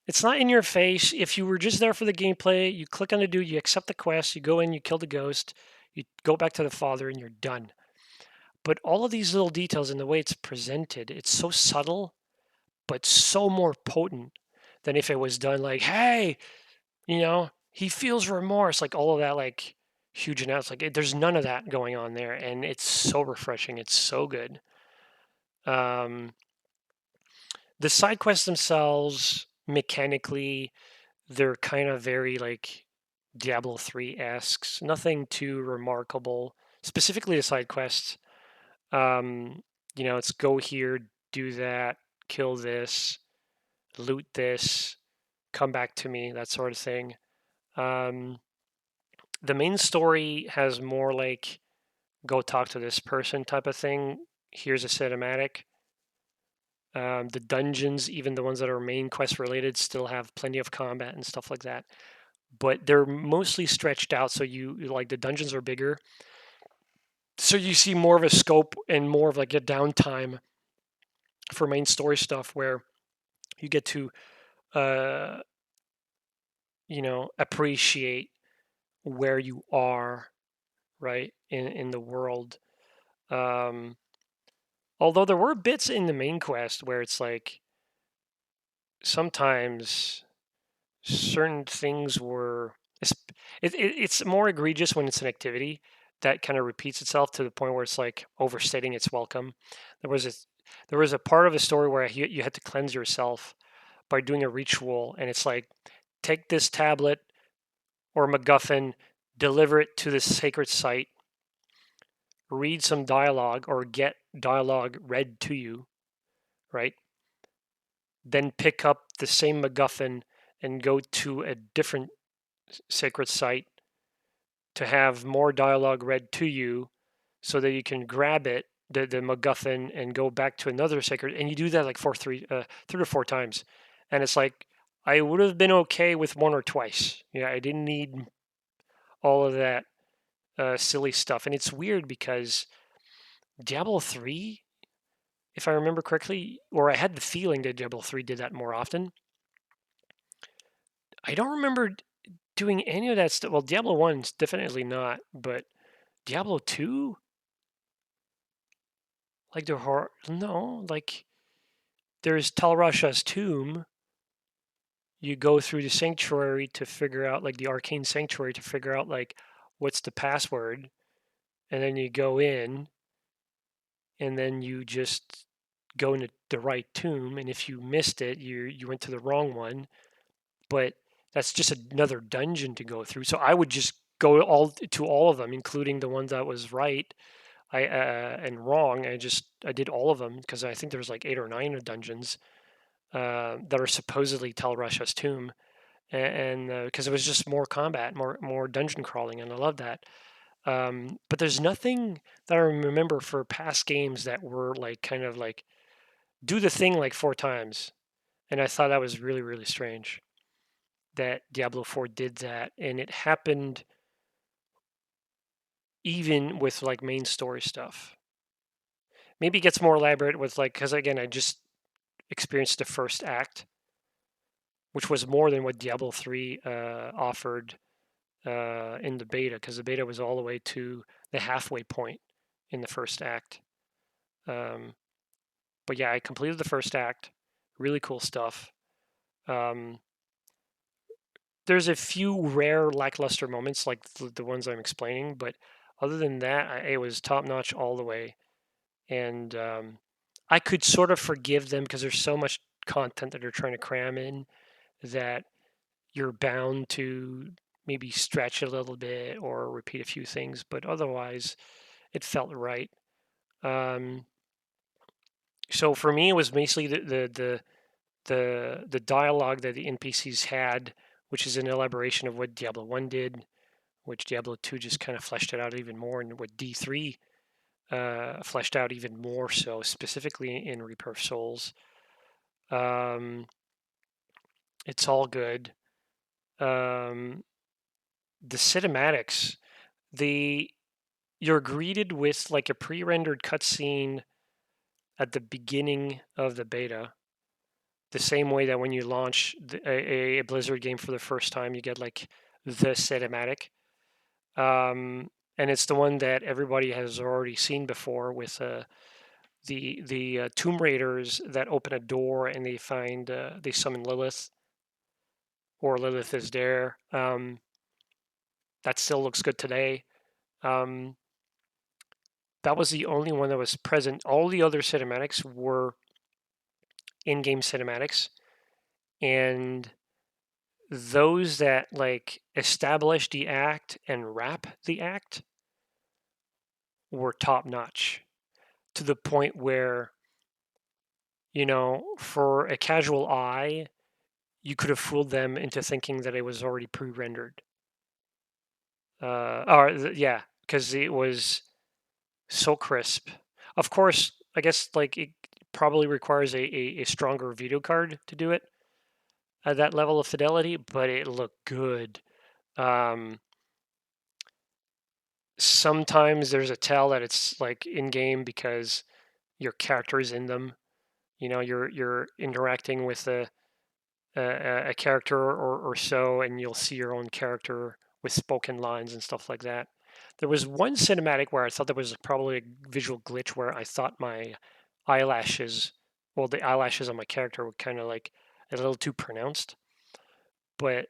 it's not in your face. If you were just there for the gameplay, you click on the dude, you accept the quest, you go in, you kill the ghost, you go back to the father, and you're done. But all of these little details in the way it's presented, it's so subtle, but so more potent than if it was done like, hey, he feels remorse, like all of that, like huge announcement. Like there's none of that going on there, and it's so refreshing. It's so good. Um, the side quests themselves, mechanically, they're kind of very like Diablo 3 esque. Nothing too remarkable. Specifically, the side quests. It's go here, do that, kill this, loot this, come back to me, that sort of thing. Um, the main story has more like go talk to this person type of thing. Here's a cinematic. The dungeons, even the ones that are main quest related, still have plenty of combat and stuff like that. But they're mostly stretched out, so you like the dungeons are bigger, so you see more of a scope and more of like a downtime for main story stuff, where you get to uh, appreciate where you are, right, in the world. Um, Although there were bits in the main quest where it's like sometimes certain things were it's more egregious when it's an activity that kind of repeats itself to the point where it's like overstating its welcome. There was a there was a part of a story where you had to cleanse yourself by doing a ritual, and it's like, take this tablet or MacGuffin, deliver it to this sacred site, read some dialogue or get dialogue read to you, right? Then pick up the same MacGuffin and go to a different sacred site to have more dialogue read to you so that you can grab it, the MacGuffin, and go back to another sacred. And you do that like three or four times. And it's like, I would have been okay with one or twice. Yeah, I didn't need all of that silly stuff. And it's weird because Diablo 3, if I remember correctly, or I had the feeling that Diablo 3 did that more often. I don't remember doing any of that stuff. Well, Diablo 1's definitely not, but Diablo 2, like the horror, no, like there's Tal Rasha's tomb. You go through the sanctuary to figure out, like the arcane sanctuary, to figure out like what's the password, and then you go in, and then you just go into the right tomb, and if you missed it, you went to the wrong one. But that's just another dungeon to go through. So I would just go all of them, including the ones that was right and wrong. I did all of them because I think there was like 8 or 9 dungeons. that are supposedly Tal Rasha's tomb, and because it was just more combat, more dungeon crawling, and I love that. But there's nothing that I remember for past games that were like kind of like do the thing like 4 times, and I thought that was really really strange that Diablo 4 did that, and it happened even with like main story stuff. Maybe it gets more elaborate with like because again I just experienced the first act, which was more than what Diablo 3 offered in the beta, because the beta was all the way to the halfway point in the first act. Um, but yeah, I completed the first act. Really cool stuff. Um, there's a few rare lackluster moments like the ones I'm explaining, but other than that, it was top notch all the way. And I could sort of forgive them because there's so much content that they're trying to cram in that you're bound to maybe stretch a little bit or repeat a few things, but otherwise, it felt right. Um, so for me, it was basically the dialogue that the NPCs had, which is an elaboration of what Diablo 1 did, which Diablo 2 just kind of fleshed it out even more, and what D3 fleshed out even more so, specifically in Reaper of Souls. Um, it's all good. Um, the cinematics, the you're greeted with like a pre-rendered cutscene at the beginning of the beta, the same way that when you launch a Blizzard game for the first time, you get like the cinematic. And it's the one that everybody has already seen before with the Tomb Raiders that open a door and they summon Lilith, or Lilith is there. That still looks good today. Um, that was the only one that was present. All the other cinematics were in-game cinematics, and those that like establish the act and wrap the act were top notch to the point where, for a casual eye, you could have fooled them into thinking that it was already pre-rendered. Yeah, because it was so crisp. Of course, I guess like it probably requires a stronger video card to do it at that level of fidelity, but it looked good. Um, Sometimes there's a tell that it's like in game because your character is in them. You're interacting with a character or so, and you'll see your own character with spoken lines and stuff like that. There was one cinematic where I thought there was probably a visual glitch where I thought my eyelashes, well, the eyelashes on my character were kind of like a little too pronounced. But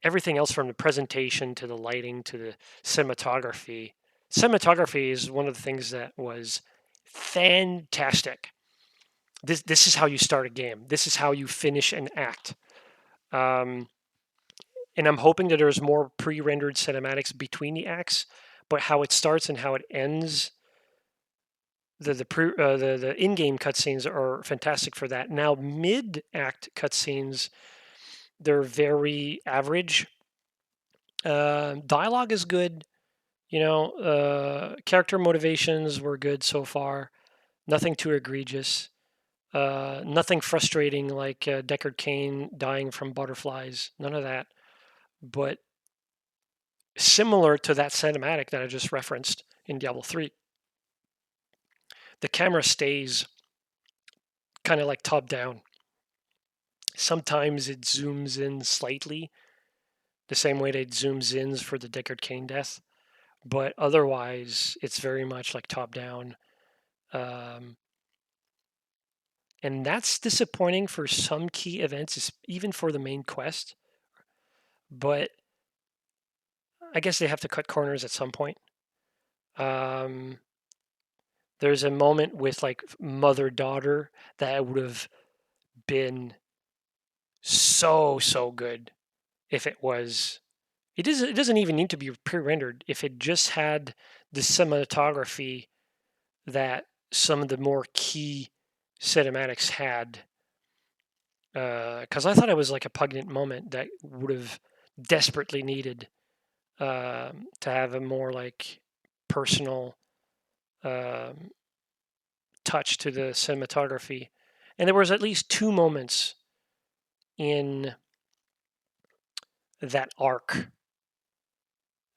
everything else from the presentation to the lighting to the cinematography is one of the things that was fantastic. This is how you start a game. This is how you finish an act. Um, and I'm hoping that there's more pre-rendered cinematics between the acts, but how it starts and how it ends, the in-game cutscenes are fantastic for that. Now mid-act cutscenes, they're very average. Dialogue is good. Character motivations were good so far. Nothing too egregious. Nothing frustrating like Deckard Cain dying from butterflies. None of that. But similar to that cinematic that I just referenced in Diablo 3, the camera stays kind of like top down. Sometimes it zooms in slightly, the same way that it zooms in for the Deckard Cain death. But otherwise, it's very much like top down. Um, and that's disappointing for some key events, even for the main quest. But I guess they have to cut corners at some point. Um, there's a moment with like mother daughter that would have been so good if it was. It doesn't even need to be pre-rendered. If it just had the cinematography that some of the more key cinematics had, because I thought it was like a poignant moment that would have desperately needed to have a more like personal um, touch to the cinematography. And there was at least two moments in that arc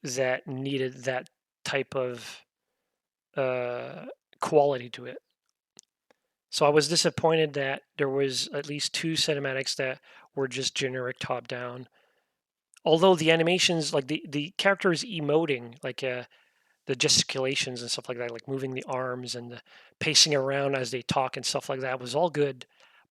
that needed that type of uh, quality to it. So I was disappointed that there was at least two cinematics that were just generic top down. Although the animations, like the characters emoting, like the gesticulations and stuff like that, like moving the arms and the pacing around as they talk and stuff like that, was all good.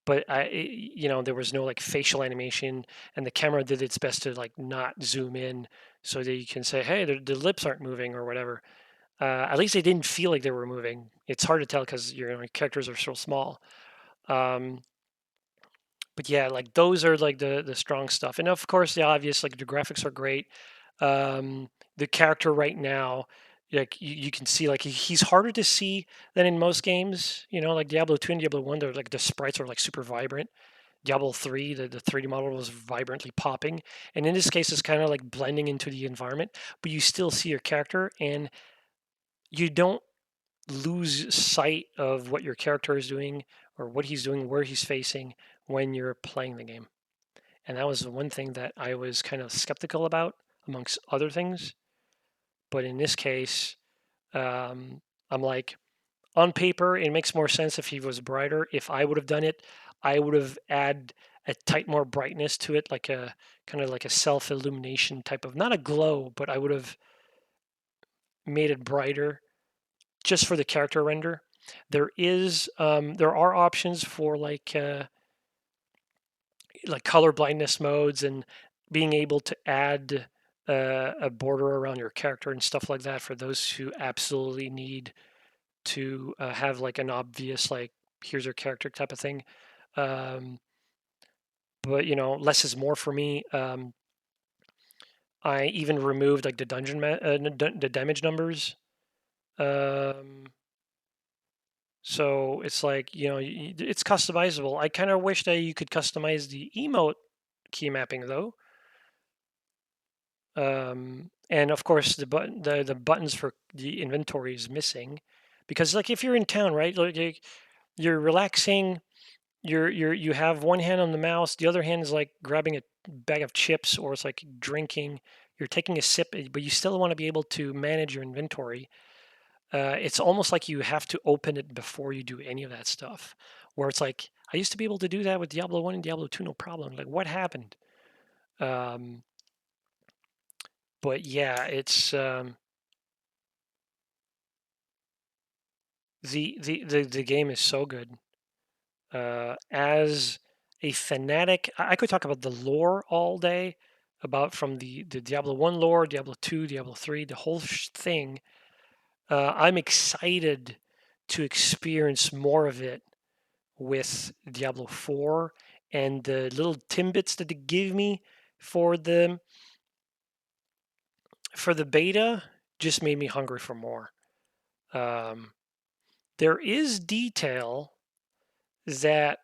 But there was no like facial animation, and the camera did its best to like not zoom in so that you can say, "Hey, the lips aren't moving" or whatever. At least they didn't feel like they were moving. It's hard to tell because your characters are so small. Um, but yeah, like those are like the strong stuff, and of course the obvious, like the graphics are great. The character right now, like you can see, like he's harder to see than in most games. Like Diablo 2 and Diablo 1, they're like the sprites are like super vibrant. Diablo 3, the 3D model was vibrantly popping, and in this case, it's kind of like blending into the environment, but you still see your character, and you don't lose sight of what your character is doing or what he's doing, where he's facing when you're playing the game. And that was the one thing that I was kind of skeptical about, amongst other things. But in this case, I'm like, on paper, it makes more sense if he was brighter. If I would have done it, I would have add a tight more brightness to it, like a kind of like a self illumination type of, not a glow, but I would have made it brighter just for the character render. There are options for like color blindness modes and being able to add a border around your character and stuff like that for those who absolutely need to have like an obvious like here's your character type of thing. Um, but less is more for me. I even removed like the the damage numbers. Um, So it's like, it's customizable. I kind of wish that you could customize the emote key mapping though. And of course the buttons for the inventory is missing because like if you're in town, right? Like you're relaxing, you have one hand on the mouse, the other hand is like grabbing a bag of chips, or it's like drinking. You're taking a sip, but you still want to be able to manage your inventory. It's almost like you have to open it before you do any of that stuff. Where it's like I used to be able to do that with Diablo 1 and Diablo 2, no problem. Like what happened? Um, but yeah, it's the game is so good. As a fanatic, I could talk about the lore all day, about from the Diablo 1 lore, Diablo 2, Diablo 3, the whole thing. I'm excited to experience more of it with Diablo 4, and the little timbits that they give me for the beta just made me hungry for more. Um, there is detail that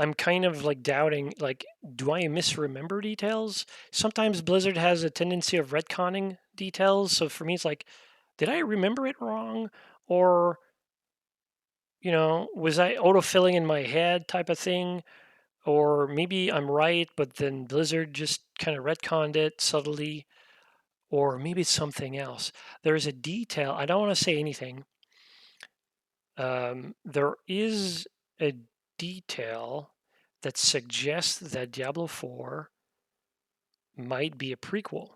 I'm kind of like doubting, like, do I misremember details? Sometimes Blizzard has a tendency of retconning details, so for me it's like, did I remember it wrong? Or, was I autofilling in my head type of thing? Or maybe I'm right, but then Blizzard just kind of retconned it subtly, or maybe it's something else. There's a detail. I don't want to say anything. There is a detail that suggests that Diablo 4 might be a prequel.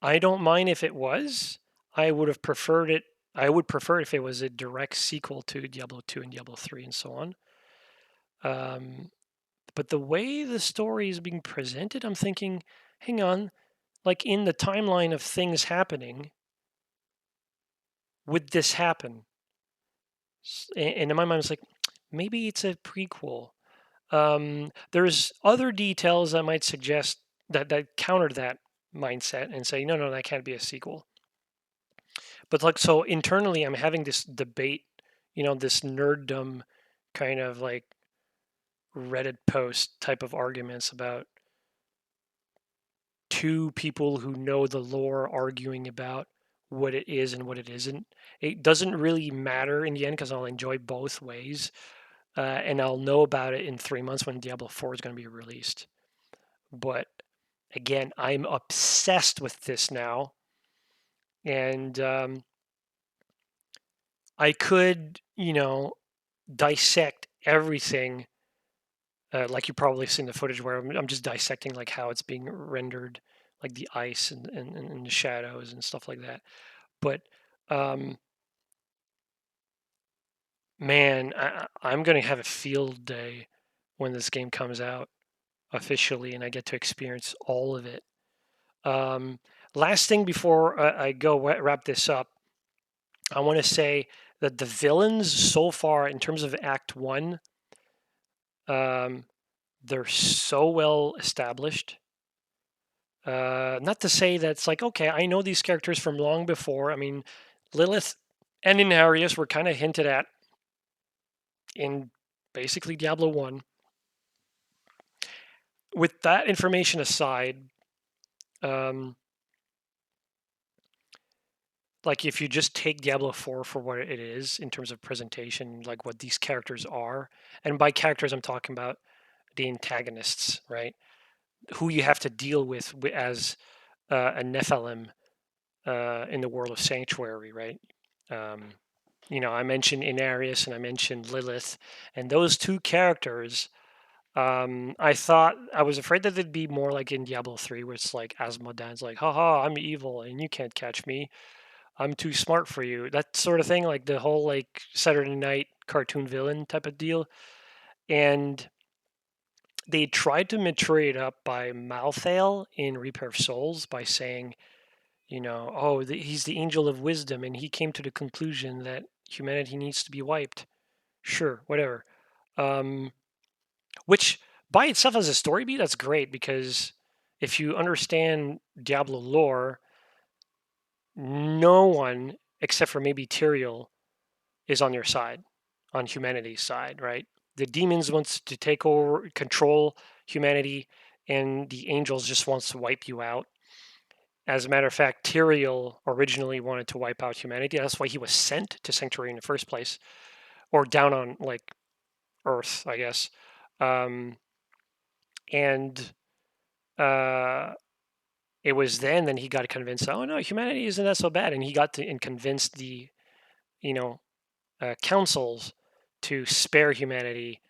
I don't mind if it was. I would have preferred it. I would prefer if it was a direct sequel to Diablo 2 and Diablo 3 and so on. Um, But the way the story is being presented, I'm thinking, hang on, like in the timeline of things happening, would this happen? And in my mind, it's like, maybe it's a prequel. There's other details that might suggest that counter that mindset and say, no, no, that can't be a sequel. But like, so internally, I'm having this debate this nerddom kind of like Reddit post type of arguments about two people who know the lore arguing about what it is and what it isn't. It doesn't really matter in the end because I'll enjoy both ways, and I'll know about it in 3 months when Diablo 4 is going to be released. But again, I'm obsessed with this now, and I could, dissect everything. Like you probably seen the footage where I'm just dissecting like how it's being rendered, like the ice and the shadows and stuff like that. But um, man, I'm gonna have a field day when this game comes out officially, and I get to experience all of it. Um, Last thing before I go wrap this up, I want to say that the villains so far, in terms of Act One, um, they're so well established. Not to say that it's like, okay, I know these characters from long before. I mean, Lilith and Inarius were kind of hinted at in basically Diablo 1. With that information aside, um, like if you just take Diablo 4 for what it is in terms of presentation, like what these characters are, and by characters, I'm talking about the antagonists, right? Who you have to deal with as a Nephilim in the world of Sanctuary, right? Um, I mentioned Inarius and I mentioned Lilith, and those two characters. I was afraid that they'd be more like in Diablo 3, where it's like Asmodan's like, haha, I'm evil and you can't catch me. I'm too smart for you. That sort of thing, like the whole like Saturday night cartoon villain type of deal. And they tried to mature it up by Malthael in Reaper of Souls by saying, he's the angel of wisdom and he came to the conclusion that humanity needs to be wiped. Sure, whatever. Um, which by itself as a story beat, that's great because if you understand Diablo lore, no one except for maybe Tyrael is on your side, on humanity's side, right? The demons wants to take over, control humanity, and the angels just wants to wipe you out. As a matter of fact, Tyrael originally wanted to wipe out humanity. That's why he was sent to Sanctuary in the first place, or down on like Earth, I guess. Um, and uh, it was then he got convinced. Oh no, humanity isn't that so bad, and he got to and convinced the you know councils to spare humanity.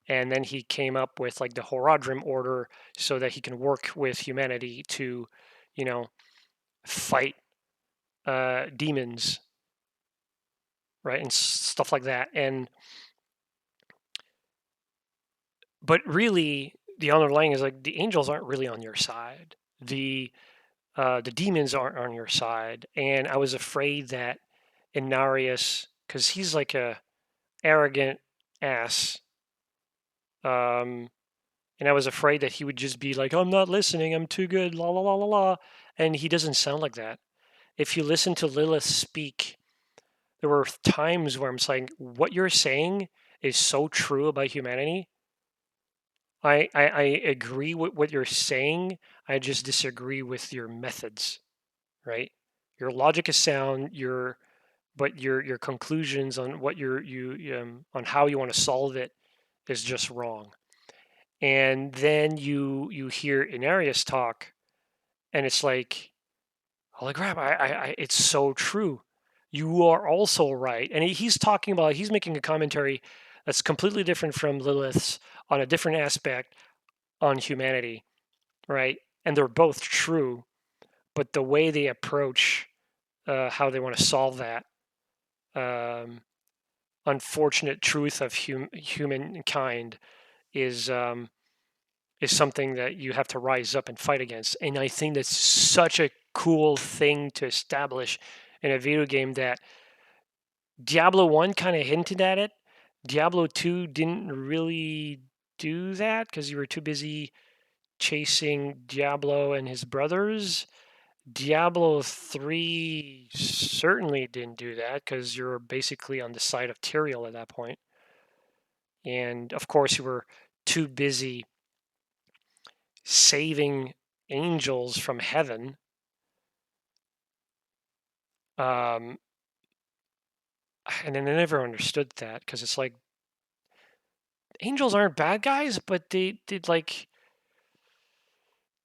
And then he came up with like the Horadrim order so that he can work with humanity to, you know, fight demons, right, and stuff like that. And but really, the underlying is like the angels aren't really on your side. The demons aren't on your side, and I was afraid that Inarius, because he's like a arrogant ass, um, and I was afraid that he would just be like, "I'm not listening. I'm too good." La la la la la, and he doesn't sound like that. If you listen to Lilith speak, there were times where I'm saying, "What you're saying is so true about humanity. I agree with what you're saying. I just disagree with your methods." Right? Your logic is sound. Your conclusions on what on how you want to solve it is just wrong. And then you hear Inarius talk, and it's like, holy crap! It's so true. You are also right, and he's making a commentary that's completely different from Lilith's on a different aspect on humanity, right? And they're both true, but the way they approach how they want to solve that um, unfortunate truth of humankind is is something that you have to rise up and fight against. And I think that's such a cool thing to establish in a video game that Diablo 1 kind of hinted at it. Diablo 2 didn't really do that because you were too busy chasing Diablo and his brothers. Diablo 3 certainly didn't do that because you're basically on the side of Tyrael at that point. And of course, you were too busy saving angels from heaven. Um, and then I never understood that because it's like angels aren't bad guys, but they did like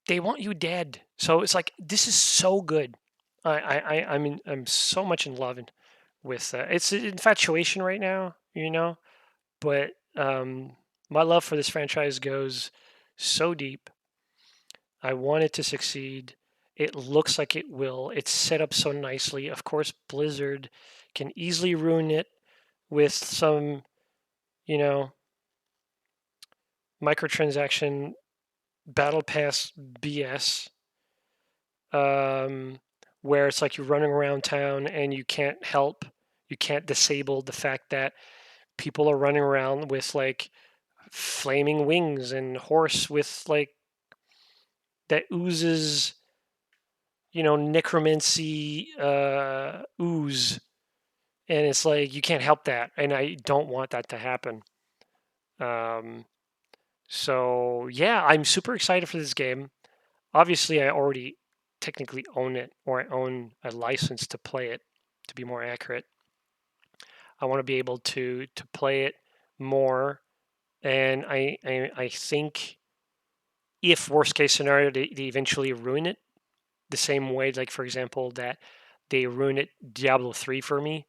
they want you dead. So it's like this is so good. I'm so much in love with it's an infatuation right now, you know. But my love for this franchise goes so deep. I want it to succeed. It looks like it will. It's set up so nicely. Of course, Blizzard can easily ruin it with some, you know, microtransaction battle pass BS, um, where it's like you're running around town and you can't disable the fact that people are running around with like flaming wings and horse with like that oozes, necromancy ooze, and it's like you can't help that, and I don't want that to happen. Um, so yeah, I'm super excited for this game. Obviously, I already technically own it, or I own a license to play it. To be more accurate, I want to be able to play it more, and I think if worst case scenario they eventually ruin it the same way, like for example that they ruined it Diablo 3 for me.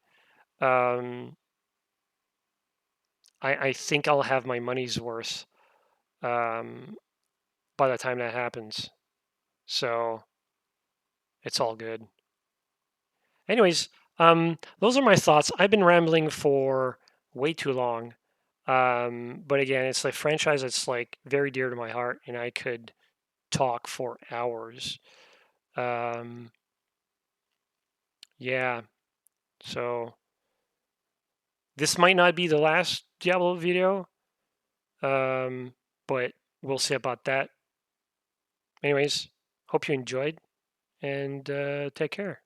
Um, I think I'll have my money's worth um, by the time that happens. So it's all good. Anyways, those are my thoughts. I've been rambling for way too long. But again, it's a franchise that's like very dear to my heart, and I could talk for hours. Um, yeah. So this might not be the last Diablo video, um, but we'll see about that. Anyways, hope you enjoyed and take care.